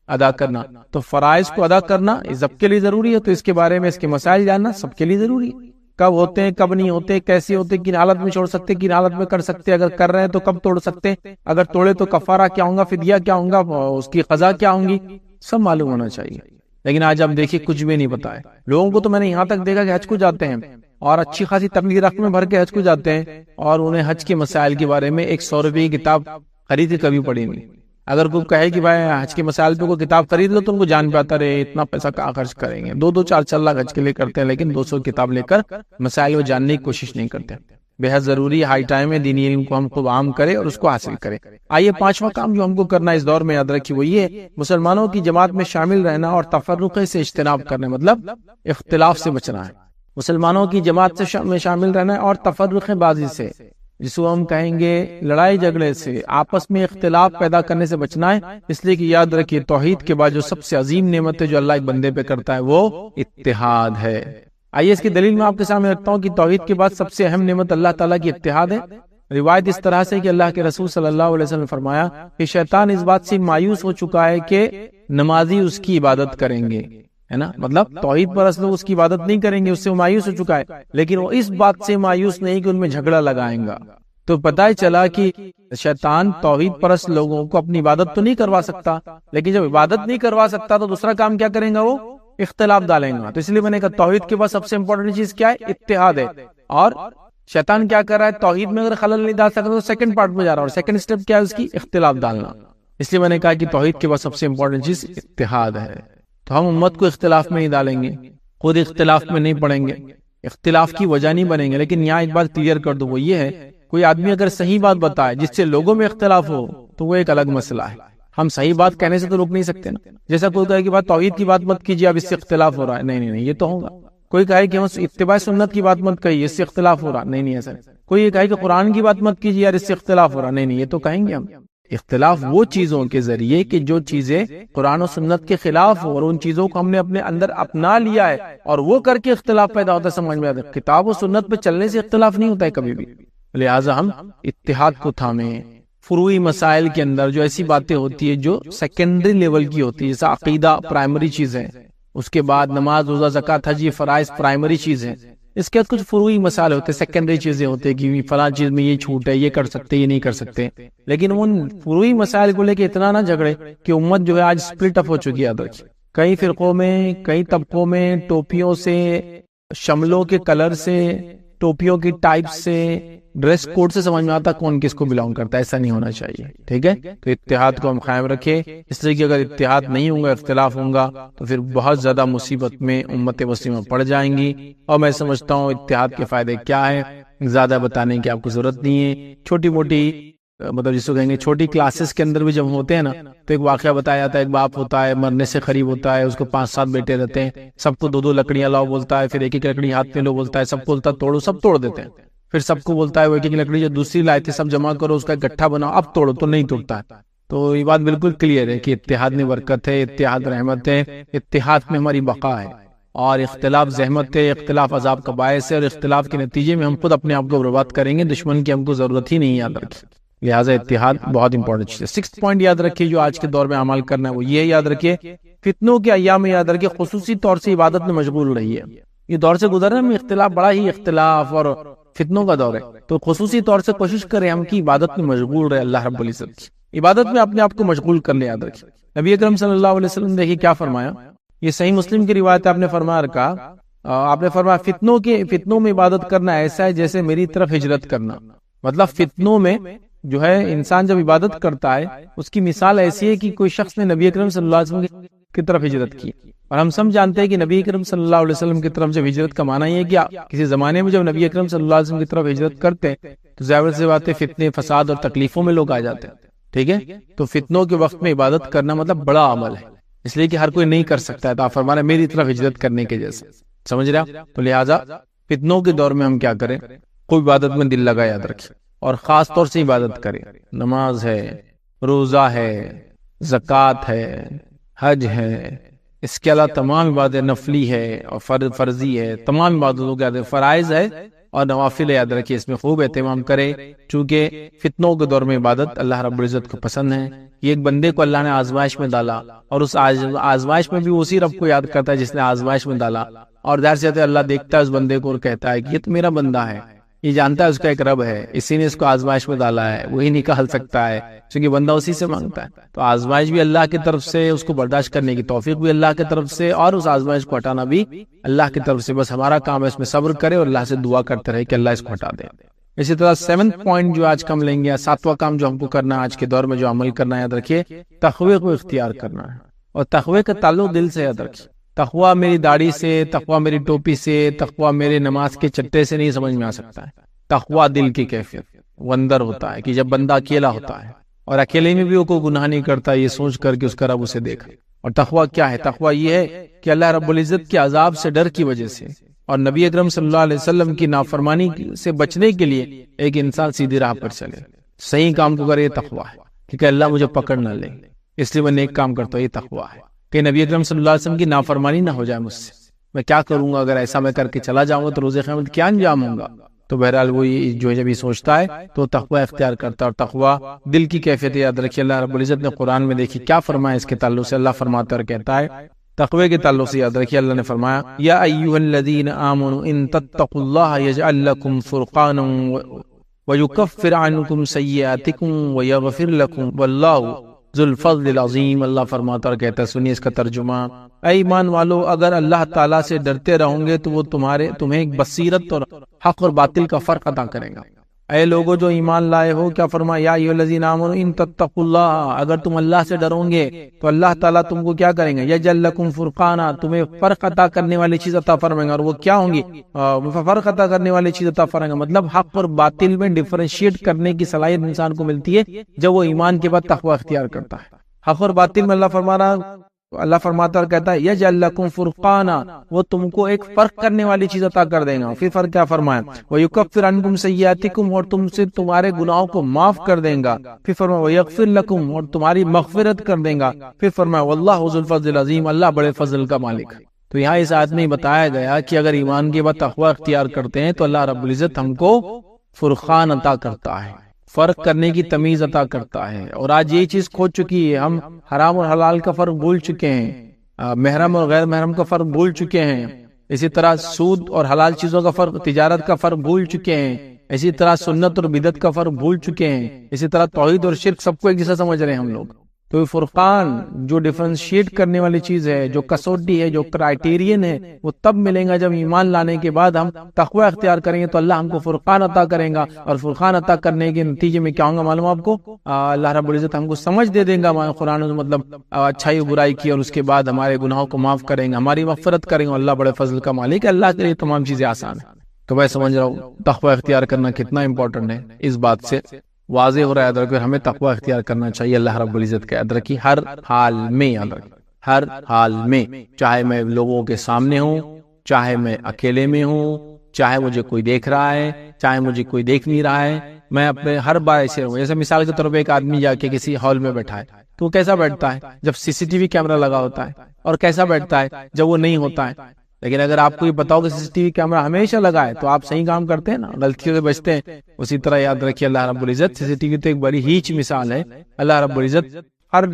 ادا کرنا، تو فرائض کو ادا کرنا سب کے لیے ضروری ہے، تو اس کے بارے میں اس کے مسائل جاننا سب کے لیے ضروری ہے. کب ہوتے ہیں، کب نہیں ہوتے، کیسے ہوتے، کن حالت میں چھوڑ سکتے، کن حالت میں کر سکتے، اگر کر رہے ہیں تو کب توڑ سکتے، اگر توڑے تو کفارہ کیا ہوگا، فدیہ کیا ہوگا، اس کی قضا کیا ہوں گی، سب معلوم ہونا چاہیے. لیکن آج ہم دیکھیے کچھ بھی نہیں پتا ہے لوگوں کو. تو میں نے یہاں تک دیکھا کہ حج کو جاتے ہیں اور اچھی خاصی تبلیغ رقم بھر کے حج کو جاتے ہیں اور انہیں حج کے مسائل کے بارے میں 100 روپے کی کتاب خرید کے کبھی پڑھی نہیں. اگر کوئی کہے کہ بھائی حج کے مسائل پہ کوئی کتاب خرید لو تو ان کو جان پہ آتا رہے اتنا پیسہ کہاں خرچ کریں گے. 2-2 4-4 لاکھ حج کے لیے کرتے ہیں لیکن 200 کتاب لے کر مسائل کو جاننے کی کوشش نہیں کرتے. بے حد ضروری ہائی ٹائم ہے دینی علم کو ہم خود عام کرے اور اس کو حاصل کرے. آئیے 5واں کام جو ہم کو کرنا ہے اس دور میں، یاد رکھیے وہ یہ مسلمانوں کی جماعت میں شامل رہنا اور تفرقے سے اجتناب کرنا، مطلب اختلاف سے بچنا ہے. مسلمانوں کی جماعت سے میں شامل رہنا ہے اور تفرقے بازی سے، جس کو ہم کہیں گے لڑائی جھگڑے سے، آپس میں اختلاف پیدا کرنے سے بچنا ہے. اس لیے کہ یاد رکھیے توحید کے بعد جو سب سے عظیم نعمت ہے جو اللہ ایک بندے پہ کرتا ہے وہ اتحاد ہے. آئیے اس کی دلیل میں آپ کے سامنے رکھتا ہوں کہ توحید کے بعد سب سے اہم نعمت اللہ تعالیٰ کی اتحاد ہے. روایت اس طرح سے کہ اللہ کے رسول صلی اللہ علیہ وسلم نے فرمایا کہ شیطان اس بات سے مایوس ہو چکا ہے کہ نمازی اس کی عبادت کریں گے، ہے نا، مطلب توحید پرست لوگ اس کی عبادت نہیں کریں گے، اس سے وہ مایوس ہو چکا ہے. لیکن وہ اس بات سے مایوس نہیں کہ ان میں جھگڑا لگائیں گا. تو پتہ ہی چلا کہ شیطان توحید پرست لوگوں کو اپنی عبادت تو نہیں کروا سکتا، لیکن جب عبادت نہیں کروا سکتا تو دوسرا کام کیا کریں گا، وہ اختلاف ڈالیں گا. تو اس لیے میں نے کہا توحید کے بعد سب سے امپورٹنٹ چیز کیا ہے، اتحاد ہے. اور شیطان کیا کر رہا ہے، توحید میں اگر خلل نہیں ڈال سکتا تو سیکنڈ پارٹ میں جا رہا ہے، اور سیکنڈ سٹیپ کیا ہے اس کی، اختلاف ڈالنا. اس لیے میں نے کہا کہ توحید کے بعد سب سے امپورٹنٹ چیز اتحاد ہے. تو ہم امت کو اختلاف میں نہیں ڈالیں گے، خود اختلاف میں نہیں پڑیں گے، اختلاف کی وجہ نہیں بنیں گے. لیکن یہاں ایک بات کلیئر کر دو، وہ یہ ہے کوئی آدمی اگر صحیح بات بتائے جس سے لوگوں میں اختلاف ہو تو وہ ایک الگ مسئلہ ہے. ہم صحیح بات کہنے سے تو روک نہیں سکتے نا. جیسا کوئی کہے کہ بات توحید کی بات مت کیجیے، اب اس سے اختلاف ہو رہا ہے، نہیں یہ تو ہوگا. کوئی کہے کہ اتباع سنت کی بات مت کہیے، اس سے اختلاف ہو رہا، نہیں ایسا. کوئی یہ کہے کہ قرآن کی بات مت کیجیے یار، اس سے اختلاف ہو رہا، نہیں یہ تو کہیں گے ہم. اختلاف وہ چیزوں کے ذریعے کہ جو چیزیں قرآن و سنت کے خلاف ہو اور ان چیزوں کو ہم نے اپنے اندر اپنا لیا ہے اور وہ کر کے اختلاف پیدا ہوتا ہے. سمجھ میں آتا ہے کتاب و سنت پہ چلنے سے اختلاف نہیں ہوتا ہے کبھی بھی. لہٰذا ہم اتحاد کو تھامیں. فروعی مسائل کے اندر جو ایسی باتیں ہوتی ہے جو سیکنڈری لیول کی ہوتی ہے، جیسا عقیدہ پرائمری چیز ہے، اس کے بعد نماز روزہ زکوٰۃ حج یہ فرائض پرائمری چیز ہے. اس کے بعد کچھ فروعی مسائل ہوتے ہیں، سیکنڈری چیزیں ہوتی ہیں کہ فلاں چیز میں یہ چھوٹ ہے، یہ کر سکتے یہ نہیں کر سکتے. لیکن ان فروعی مسائل کو لے کے اتنا نہ جھگڑے کہ امت جو ہے آج سپلٹ اپ ہو چکی ہے. کئی فرقوں میں، کئی طبقوں میں، ٹوپیوں سے، شملوں کے کلر سے، ٹوپیوں کی ٹائپ سے، ڈریس کوڈ سے سمجھ میں آتا کون کس کو بلانگ کرتا ہے. ایسا نہیں ہونا چاہیے. ٹھیک ہے، تو اتحاد کو ہم قائم رکھیں. اس لیے کہ اگر اتحاد نہیں ہوگا، اختلاف ہوگا تو پھر بہت زیادہ مصیبت میں امت مسلمہ پڑ جائیں گی. اور میں سمجھتا ہوں اتحاد کے فائدے کیا ہے زیادہ بتانے کی آپ کو ضرورت نہیں ہے. چھوٹی موٹی مطلب جس کو کہیں گے چھوٹی کلاسز کے اندر بھی جب ہوتے ہیں نا تو ایک واقعہ بتایا جاتا ہے. ایک باپ ہوتا ہے، مرنے سے قریب ہوتا ہے، اس کو 5-7 بیٹے رہتے ہیں، سب کو 2 لکڑیاں لاؤ بولتا ہے، پھر ایک لکڑی ہاتھ میں لو بولتا ہے، سب کو بولتا ہے توڑو، سب توڑ دیتے ہیں. پھر سب کو بولتا ہے وہ ایک لکڑی جو دوسری لائے تھے سب جمع کرو، اس کا گٹھا بناؤ، اب توڑو، تو نہیں توڑتا ہے. تو یہ بات بالکل کلیئر ہے کہ اتحاد میں برکت ہے، اتحاد رحمت ہے، اتحاد میں ہماری بقا ہے. اور اختلاف زحمت ہے، اختلاف عذاب کا باعث ہے، اور اختلاف کے نتیجے میں ہم خود اپنے آپ کو برباد کریں گے. دشمن کی ہم کو ضرورت ہی نہیں. یاد رکھیں لہٰذا اتحاد بہت امپورٹنٹ چیز ہے. 6 پوائنٹ یاد رکھیے جو آج کے دور میں عمل کرنا ہے وہ یہ یاد رکھیے، فتنوں کے ایام میں یاد رکھیے خصوصی طور سے عبادت میں مشغول رہیے. یہ دور سے گزر رہے ہیں، اختلاف بڑا ہی اختلاف اور فتنوں کا دور ہے، تو خصوصی طور سے کوشش کریں ہم کی عبادت میں مشغول رہے. اللہ رب العزت کی عبادت میں اپنے آپ کو مشغول کر لیں. یاد رکھیں نبی اکرم صلی اللہ علیہ وسلم دیکھیے کیا فرمایا. یہ صحیح مسلم کی روایت ہے. آپ نے فرمایا فتنوں میں عبادت کرنا ایسا ہے جیسے میری طرف ہجرت کرنا. مطلب فتنوں میں جو ہے انسان جب عبادت کرتا ہے اس کی مثال ایسی ہے کہ کوئی شخص نے نبی اکرم صلی اللہ علیہ وسلم کی طرف ہجرت کی. اور ہم سب جانتے ہیں کہ نبی اکرم صلی اللہ علیہ وسلم کی طرف جب ہجرت کا معنی یہ ہے کہ کسی زمانے میں جب نبی اکرم صلی اللہ علیہ وسلم کی طرف ہجرت کرتے تو ظاہر سی بات ہے فتنے، فساد اور تکلیفوں میں لوگ آ جاتے ہیں. ٹھیک ہے، تو فتنوں کے وقت میں عبادت کرنا مطلب بڑا عمل ہے، اس لیے کہ ہر کوئی نہیں کر سکتا ہے. تو آپ فرمانا میری طرف ہجرت کرنے کے جیسے، سمجھ رہے آپ. تو لہٰذا فتنوں کے دور میں ہم کیا کریں، کوئی عبادت میں دل لگا. یاد رکھیں اور خاص طور سے عبادت کریں. نماز ہے، روزہ ہے، زکوٰۃ ہے، حج ہے، اس کے علاوہ تمام عبادت نفلی ہے اور فرضی ہے، تمام عبادتوں کے فرائض ہے اور نوافل. یاد رکھیے اس میں خوب اہتمام کرے، چونکہ فتنوں کے دور میں عبادت اللہ رب العزت کو پسند ہے. یہ ایک بندے کو اللہ نے آزمائش میں ڈالا اور اس آزمائش میں بھی اسی رب کو یاد کرتا ہے جس نے آزمائش میں ڈالا. اور ظاہر سی بات ہے اللہ دیکھتا ہے اس بندے کو اور کہتا ہے کہ یہ تو میرا بندہ ہے، یہ جانتا ہے اس کا ایک رب ہے، اسی نے اس کو آزمائش میں ڈالا ہے، وہی نکال سکتا ہے کیونکہ بندہ اسی سے مانگتا ہے. تو آزمائش بھی اللہ کی طرف سے، اس کو برداشت کرنے کی توفیق بھی اللہ کی طرف سے، اور اس آزمائش کو ہٹانا بھی اللہ کی طرف سے. بس ہمارا کام ہے اس میں صبر کرے اور اللہ سے دعا کرتے رہے کہ اللہ اس کو ہٹا دے. اسی طرح 7 پوائنٹ جو آج کا ہم لیں گے، 7واں کام جو ہم کو کرنا ہے آج کے دور میں جو عمل کرنا ہے، یاد رکھیے تقوی کو اختیار کرنا ہے. اور تقوی کا تعلق دل سے. یاد رکھیے تقوی میری داڑھی سے، تقوی میری ٹوپی سے، تقوی میرے نماز کے چٹے سے نہیں سمجھ میں آ سکتا ہے. تقوی دل کی کیفیت وہ اندر ہوتا ہے کہ جب بندہ اکیلا ہوتا ہے اور اکیلے میں بھی وہ کوئی گناہ نہیں کرتا، یہ سوچ کر کے اس کا رب اسے دیکھا. اور تقوی کیا ہے؟ تقوی یہ ہے کہ اللہ رب العزت کے عذاب سے ڈر کی وجہ سے اور نبی اکرم صلی اللہ علیہ وسلم کی نافرمانی سے بچنے کے لیے ایک انسان سیدھی راہ پر چلے، صحیح کام کو کرے. یہ تقوی ہے، کیونکہ اللہ مجھے پکڑ نہ لے اس لیے میں نیک کام کرتا ہوں. یہ تقوی ہے کہ نبی اکرم صلی اللہ علیہ وسلم کی نافرمانی نہ ہو جائے مجھ سے. میں کیا کروں گا اگر ایسا میں کر کے چلا جاؤں گا تو روز قیامت کیا انجام ہوگا. تو بہرحال وہ جو جب یہ سوچتا ہے تو تقوی اختیار کرتا ہے. اور تقوی دل کی کیفیت. یاد رکھیے اللہ رب العزت نے قرآن میں دیکھی کیا فرمایا اس کے تعلق سے. اللہ فرماتا اور کہتا ہے تقوی کے تعلق سے، یاد رکھیے اللہ نے فرمایا یا ایھا الذین آمنوا ان تتقوا اللہ یجعل لکم فرقانا ویکفر عنکم سیئاتکم ویغفر لکم واللہ ذو الفضل العظیم. اللہ فرماتا اور کہتا ہے، سنیے اس کا ترجمہ، اے ایمان والو اگر اللہ تعالیٰ سے ڈرتے رہو گے تو وہ تمہیں ایک بصیرت اور حق اور باطل کا فرق عطا کرے گا. اے لوگو جو ایمان لائے ہو، کیا فرمایا یا ایھا الذین آمنوا ان تتقوا اللہ، اگر تم اللہ سے ڈرو گے تو اللہ تعالیٰ تم کو کیا کریں گے، یجعل لکم فرقانا، تمہیں فرق عطا کرنے والی چیز عطا فرمائیں گے، اور وہ کیا ہوں گی، فرق عطا کرنے والی چیز عطا فرمائیں گے، مطلب حق اور باطل میں ڈیفرینشیٹ کرنے کی صلاحیت انسان کو ملتی ہے جب وہ ایمان کے بعد تقوی اختیار کرتا ہے۔ حق اور باطل میں اللہ فرماتا اور کہتا ہے یجعل لکم فرقانا، وہ تم کو ایک فرق کرنے والی چیز عطا کر دے گا۔ پھر فرق کیا فرمایا، وَيُكَفِّرْ عَنْكُمْ سَيِّئَاتِكُمْ، اور تم سے تمہارے گناہوں کو معاف کر دے گا۔ پھر فرمایا وَيَغْفِرْ لَكُمْ، اور تمہاری مغفرت کر دے گا۔ پھر فرمایا وَاللَّهُ ذُو الْفَضْلِ الْعَظِيمِ، اللہ بڑے فضل کا مالک ہے۔ تو یہاں اس آیت میں بتایا گیا کہ اگر ایمان کے بعد تقوی اختیار کرتے ہیں تو اللہ رب العزت ہم کو فرقان عطا کرتا ہے، فرق کرنے کی تمیز عطا کرتا ہے۔ اور آج یہ چیز کھو چکی ہے، ہم حرام اور حلال کا فرق بھول چکے ہیں، محرم اور غیر محرم کا فرق بھول چکے ہیں، اسی طرح سود اور حلال چیزوں کا فرق، تجارت کا فرق بھول چکے ہیں، اسی طرح سنت اور بدعت کا فرق بھول چکے ہیں، اسی طرح توحید اور شرک سب کو ایک جیسا سمجھ رہے ہیں ہم لوگ۔ تو فرقان جو ڈیفرنشیٹ کرنے والی چیز ہے، جو کسوٹی ہے، جو کرائٹیرین ہے، وہ تب ملیں گا جب ایمان لانے کے بعد ہم تقوی اختیار کریں گے تو اللہ ہم کو فرقان عطا کریں گا، اور فرقان عطا کرنے کے نتیجے میں کیا ہوگا معلوم آپ کو، اللہ رب العزت ہم کو سمجھ دے دیں گا قرآن مطلب اچھائی اور برائی کی، اور اس کے بعد ہمارے گناہوں کو معاف کریں گا، ہماری مغفرت کریں گے۔ اللہ بڑے فضل کا مالک ہے، اللہ کے لیے تمام چیزیں آسان ہیں۔ تو میں سمجھ رہا ہوں تقوی اختیار کرنا کتنا امپورٹنٹ ہے، اس بات سے واضح ہو رہا ہے۔ یاد رکھو ہمیں تقوی اختیار کرنا چاہیے، اللہ رب العزت کا یاد رکھیے، ہر حال میں یاد رکھیے، ہر حال میں، چاہے میں لوگوں کے سامنے ہوں، چاہے میں اکیلے میں ہوں، چاہے مجھے کوئی دیکھ رہا ہے، چاہے مجھے کوئی دیکھ نہیں رہا ہے، میں اپنے ہر بار ایسے رہوں۔ جیسے مثال کے طور پہ ایک آدمی جا کے کسی ہال میں بیٹھا ہے تو وہ کیسا بیٹھتا ہے جب CCTV کیمرہ لگا ہوتا ہے، اور کیسا بیٹھتا ہے جب وہ نہیں ہوتا ہے۔ لیکن اگر آپ کو یہ بتاؤ کہ CCTV کیمرہ ہمیشہ لگا ہے تو آپ صحیح کام کرتے ہیں نا، غلطیوں سے بچتے ہیں۔ اسی طرح یاد رکھیے اللہ رب العزت CCTV تو ایک بڑی ہیچ مثال ہے، اللہ رب العزت ہر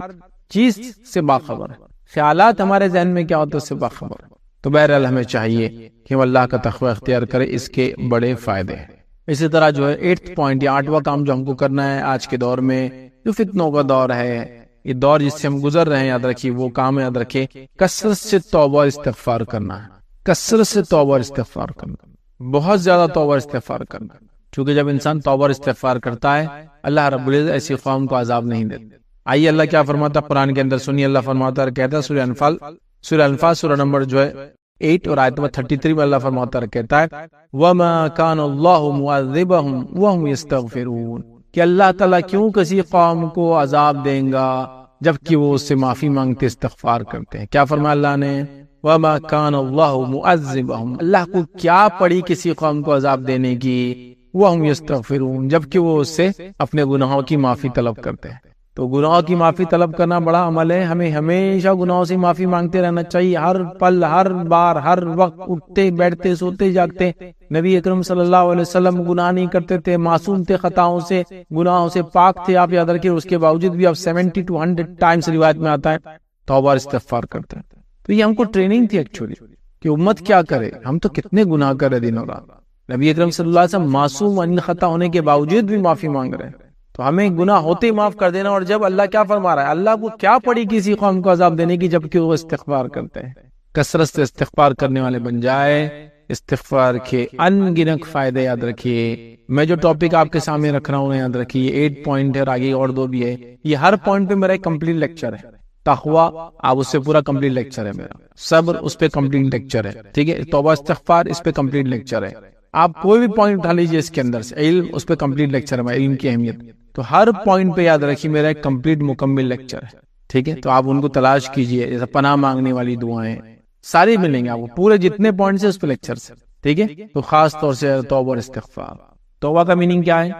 چیز سے باخبر ہے، خیالات ہمارے ذہن میں کیا ہوتا ہے اس سے باخبر ہے۔ تو بہرحال ہمیں چاہیے کہ ہم اللہ کا تقوی اختیار کریں، اس کے بڑے فائدے ہیں۔ اسی طرح جو ہے 8th پوائنٹ یا 8واں کام جو ہم کو کرنا ہے آج کے دور میں، جو فتنوں کا دور ہے، یہ دور جس سے ہم گزر رہے ہیں، یاد رکھیے وہ کام یاد رکھیے کثرت سے توبہ اور استغفار کرنا ہے، کثرت سے توبہ اور استغفار کرنا، بہت زیادہ توبہ اور استغفار کرنا، کیونکہ جب انسان توبہ اور استغفار کرتا ہے اللہ رب العزت ایسی قوم کو عذاب نہیں دیتا۔ آئیے اللہ کیا فرماتا ہے قرآن کے اندر، سنیے اللہ فرماتا ہے، کہتا ہے سورہ انفال سورہ نمبر جو ہے 8 اور آیت نمبر 33 میں اللہ فرماتا ہے، کہتا ہے وَمَا كَانَ اللَّهُ مُعَذِّبَهُمْ وَهُمْ يَسْتَغْفِرُونَ، کہ اللہ تعالیٰ کیوں کسی قوم کو عذاب دیں گا جبکہ وہ اس سے معافی مانگتے استغفار کرتے ہیں۔ کیا فرمایا اللہ نے، وَمَا كَانَ اللَّهُ مُعَذِّبَهُمْ، اللہ کو کیا پڑی کسی قوم کو عذاب دینے کی، وَهُمْ يَسْتَغْفِرُونَ، جبکہ وہ اس سے اپنے گناہوں کی معافی طلب کرتے ہیں۔ تو گناہوں کی معافی طلب کرنا بڑا عمل ہے، ہمیں ہمیشہ گناہوں سے معافی مانگتے رہنا چاہیے، ہر پل، ہر بار، ہر وقت، اٹھتے بیٹھتے سوتے جاگتے۔ نبی اکرم صلی اللہ علیہ وسلم گناہ نہیں کرتے تھے، معصوم تھے، خطاؤں سے، گناہوں سے پاک تھے، آپ یاد رکھیے، اس کے باوجود بھی آپ 70 to 100 ٹائمز روایت میں آتا ہے توبہ اور استغفار کرتے ہیں۔ تو یہ ہم کو ٹریننگ تھی ایکچولی کہ امت کیا کرے، ہم تو کتنے گناہ کر رہے دن اور رات، نبی اکرم صلی اللہ علیہ وسلم معصوم ان خطا ہونے کے باوجود بھی معافی مانگ رہے ہیں۔ تو ہمیں گناہ ہوتے ہی معاف کر دینا، اور جب اللہ کیا فرما رہا ہے، اللہ کو کیا پڑی کسی قوم کو عذاب دینے کی جبکہ وہ استغفار کرتے ہیں۔ کثرت سے استغفار کرنے والے بن جائے، استغفار کے ان گنت فائدے یاد رکھیے۔ میں جو ٹاپک آپ کے سامنے رکھ رہا ہوں یاد رکھیے، 8 پوائنٹ ہے اور آگے اور 2 بھی ہے، یہ ہر پوائنٹ پہ میرا ایک کمپلیٹ لیکچر ہے۔ تقویٰ آپ اس سے پورا کمپلیٹ لیکچر ہے میرا، صبر اس پہ کمپلیٹ لیکچر ہے، ٹھیک ہے، توبہ استغفار اس پہ کمپلیٹ لیکچر ہے۔ آپ کوئی بھی پوائنٹ اٹھا لیجیے اس کے اندر سے، علم اس پہ کمپلیٹ لیکچر ہے، علم کی اہمیت، تو ہر پوائنٹ پہ یاد رکھیے میرا ایک کمپلیٹ مکمل لیکچر ہے، ٹھیک ہے۔ تو آپ ان کو تلاش کیجئے، جیسے پناہ مانگنے والی دعائیں ساری ملیں گے آپ کو، پورے جتنے پوائنٹس ہیں اس پہ لیکچر سے، ٹھیک ہے۔ تو خاص طور سے توبہ اور استغفار۔ توبہ کا میننگ کیا ہے؟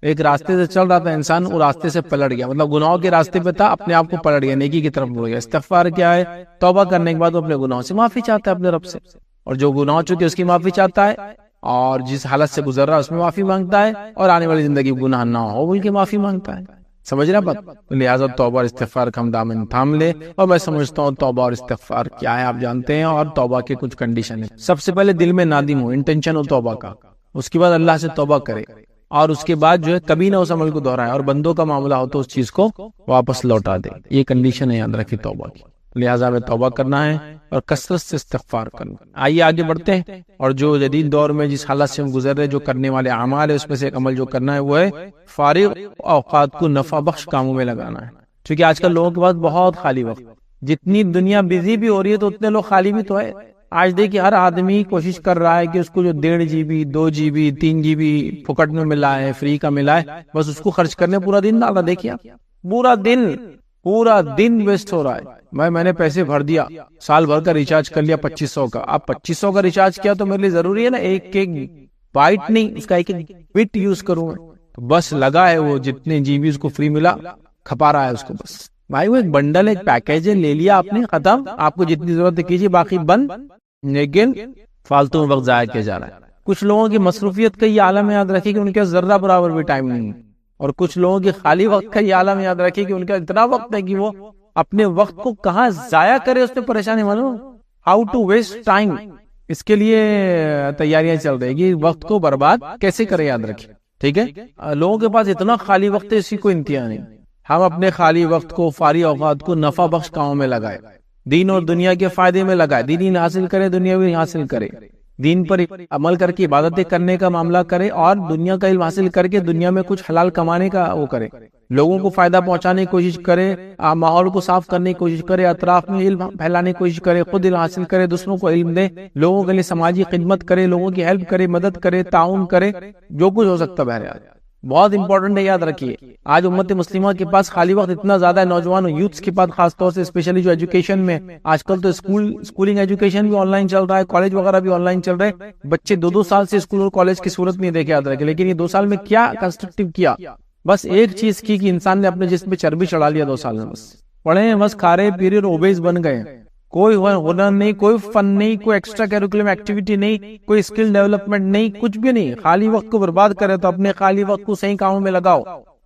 ایک راستے سے چل رہا تھا انسان، وہ راستے سے پلٹ گیا، مطلب گناہوں کے راستے پہ تھا، اپنے آپ کو پلٹ گیا، نیکی کی طرف مڑ گیا۔ استغفار کیا ہے؟ توبہ کرنے کے بعد وہ اپنے گناہوں سے معافی چاہتا ہے اپنے رب سے، اور جو گناہ ہو چکے اس کی معافی چاہتا ہے، اور جس حالت سے گزر رہا ہے اس میں معافی مانگتا ہے، اور آنے والی زندگی گناہ نہ ہو بول کے معافی مانگتا ہے۔ سمجھ رہا بات؟ لہٰذا توبہ اور استغفار کا ہم دامن تھام لے، اور میں سمجھتا ہوں توبہ اور استغفار کیا ہے آپ جانتے ہیں، اور توبہ کے کچھ کنڈیشن ہیں۔ سب سے پہلے دل میں نادم ہو، انٹینشن ہو توبہ کا، اس کے بعد اللہ سے توبہ کرے، اور اس کے بعد جو ہے کبھی نہ اس عمل کو دہرائے، اور بندوں کا معاملہ ہو تو اس چیز کو واپس لوٹا دے۔ یہ کنڈیشن ہے یاد رکھیں توبہ کی۔ لہٰذا ہمیں توبہ کرنا ہے اور کثرت سے استغفار کرنا۔ آئیے آگے بڑھتے ہیں، اور جو جدید دور میں جس حالت سے ہم گزر رہے، جو کرنے والے اعمال ہے، اس میں سے ایک عمل جو کرنا ہے وہ ہے فارغ اوقات کو نفع بخش کاموں میں لگانا ہے۔ کیونکہ آج کل لوگوں کے پاس بہت خالی وقت، جتنی دنیا بزی بھی ہو رہی ہے تو اتنے لوگ خالی بھی تو ہے۔ آج دیکھیے ہر آدمی کوشش کر رہا ہے کہ اس کو جو 1.5 GB 2 GB 3 GB پھکٹ میں ملا ہے، فری کا ملا ہے، بس اس کو خرچ کرنے پورا دن ڈالا۔ دیکھیے آپ پورا دن ویسٹ ہو رہا ہے۔ میں نے پیسے بھر دیا، سال بھر کا ریچارج کر لیا 2500 کا۔ اب 2500 کا ریچارج کیا تو میرے لیے ضروری ہے نا ایک بائٹ نہیں، اس کا ایک بٹ یوز کروں میں، تو بس لگا ہے وہ جتنے جی بی اس کو فری ملا کھپا رہا ہے اس کو۔ بس بھائی وہ ایک بنڈل ایک پیکیج ہے، لے لیا آپ نے، ختم، آپ کو جتنی ضرورت ہے کیجیے، باقی بند، لیکن فالتو میں وقت ضائع کیا جا رہا ہے۔ کچھ لوگوں کی مصروفیت کا یہ عالم یاد رکھے کہ ان کے ذرہ برابر بھی ٹائم نہیں ہے، اور کچھ لوگوں کے خالی وقت کا یہ عالم یاد رکھے کہ ان کا اتنا وقت ہے کہ وہ اپنے وقت کو کہاں ضائع کرے، اس میں پریشانی معلوم، ہاؤ ٹو ویسٹ ٹائم، اس کے لیے تیاریاں چل رہی کہ وقت کو برباد کیسے کرے، یاد رکھے، ٹھیک ہے۔ لوگوں کے پاس اتنا خالی وقت ہے، اسی کو انتہا نہیں۔ ہم اپنے خالی وقت کو، فارغ اوقات کو نفع بخش کاموں میں لگائے، دین اور دنیا کے فائدے میں لگائے، دین حاصل کرے، دنیا بھی حاصل کرے، دین پر عمل کر کے عبادتیں کرنے کا معاملہ کرے، اور دنیا کا علم حاصل کر کے دنیا میں کچھ حلال کمانے کا وہ کرے، لوگوں کو فائدہ پہنچانے کی کوشش کرے، ماحول کو صاف کرنے کی کوشش کرے، اطراف میں علم پھیلانے کی کوشش کرے، خود علم حاصل کرے، دوسروں کو علم دے، لوگوں کے لیے سماجی خدمت کرے، لوگوں کی ہیلپ کرے، مدد کرے، تعاون کرے، جو کچھ ہو سکتا ہے۔ بہرحال بہت امپورٹنٹ ہے، یاد رکھیے۔ آج امت مسلمہ کے پاس خالی وقت اتنا زیادہ ہے، نوجوان یوتھس کے پاس خاص طور سے، اسپیشلی جو ایجوکیشن میں، آج کل تو اسکولنگ ایجوکیشن بھی آن لائن چل رہا ہے، کالج وغیرہ بھی آن لائن چل رہے ہیں، بچے 2 سال سے اسکول اور کالج کی صورت نہیں دیکھے، یاد رکھے۔ لیکن یہ 2 سال میں کیا کنسٹرکٹیو کیا؟ بس ایک چیز کی کہ انسان نے اپنے جسم پہ چربی چڑھا لیا 2 سال میں، بس پڑھے ہیں، بس کھا رہے پی رہے اور اوبیس بن گئے، کوئی ہنر نہیں، کوئی فن نہیں، کوئی ایکسٹرا کیریکولم ایکٹیویٹی نہیں، کوئی اسکل ڈیولپمنٹ نہیں، کچھ بھی نہیں۔ خالی وقت کو برباد کرے تو اپنے خالی وقت کو صحیح کاموں میں لگاؤ،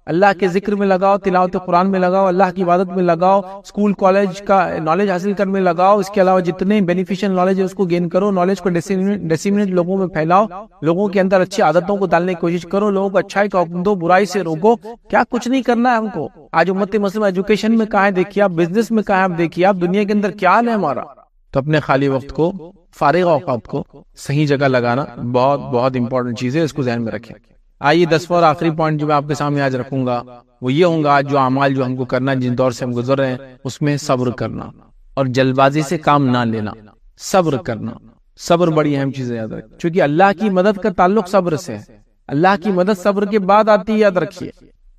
اللہ کے ذکر میں لگاؤ، تلاوت قرآن میں لگاؤ، اللہ کی عبادت میں لگاؤ، اسکول کالج کا نالج حاصل کرنے میں لگاؤ، اس کے علاوہ جتنے بینیفیشل نالج ہے اس کو گین کرو، نالج کو ڈیسیمنیٹ لوگوں میں پھیلاؤ، لوگوں کے اندر اچھی عادتوں کو ڈالنے کی کوشش کرو، لوگوں کو اچھائی کا حکم دو، برائی سے روکو۔ کیا کچھ نہیں کرنا ہے ہم کو؟ آج امت مسلمہ ایجوکیشن میں کہاں ہے دیکھیے آپ، بزنس میں کہاں ہے آپ دیکھیے آپ، دنیا کے اندر کیا حال ہے ہمارا۔ تو اپنے خالی وقت کو، فارغ اوقات کو صحیح جگہ لگانا بہت بہت امپورٹنٹ چیز ہے، اس کو ذہن میں رکھیں۔ آئیے 10واں اور آخری پوائنٹ جو میں آپ کے سامنے آج رکھوں گا وہ یہ ہوں گا، جو اعمال جو ہم کو کرنا ہے، جن دور سے ہم گزر رہے ہیں، اس میں صبر کرنا اور جلد بازی سے کام نہ لینا، صبر کرنا۔ صبر بڑی اہم چیز ہے، یاد رکھیں، چونکہ اللہ کی مدد کا تعلق صبر سے ہے۔ اللہ کی مدد صبر کے بعد آتی ہے، یاد رکھیے۔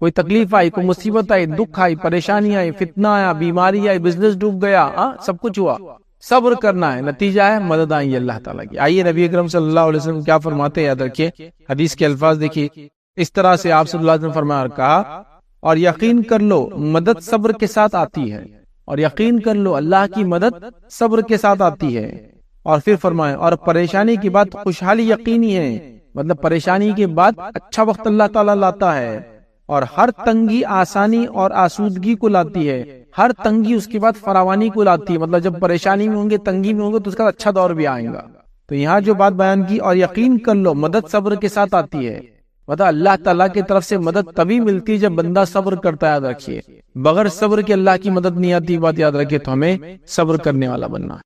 کوئی تکلیف آئی، کوئی مصیبت آئی، دکھ آئی، پریشانی آئی، فتنہ آیا، بیماری آئی، بزنس ڈوب گیا، سب کچھ ہوا، صبر کرنا ہے، نتیجہ ہے مدد آئی ہے اللہ تعالیٰ کی۔ آئیے نبی اکرم صلی اللہ علیہ وسلم کیا فرماتے ہیں، یاد رکھیے، حدیث کے الفاظ دیکھیے، اس طرح سے آپ صلی اللہ علیہ وسلم فرمایا اور کہا، اور یقین کر لو مدد صبر کے ساتھ آتی ہے، اور یقین کر لو اللہ کی مدد صبر کے ساتھ آتی ہے۔ اور پھر فرمایا، اور پریشانی کے بعد خوشحالی یقینی ہے، مطلب پریشانی کے بعد اچھا وقت اللہ تعالیٰ لاتا ہے، اور ہر تنگی آسانی اور آسودگی کو لاتی ہے، ہر تنگی اس کے بعد فراوانی کو لاتی ہے، مطلب جب پریشانی میں ہوں گے، تنگی میں ہوں گے تو اس کا اچھا دور بھی آئے گا۔ تو یہاں جو بات بیان کی، اور یقین کر لو مدد صبر کے ساتھ آتی ہے، مطلب اللہ تعالیٰ کی طرف سے مدد تبھی ملتی ہے جب بندہ صبر کرتا ہے، یاد رکھیے، بغیر صبر کے اللہ کی مدد نہیں آتی، بات یاد رکھیے۔ تو ہمیں صبر کرنے والا بننا ہے۔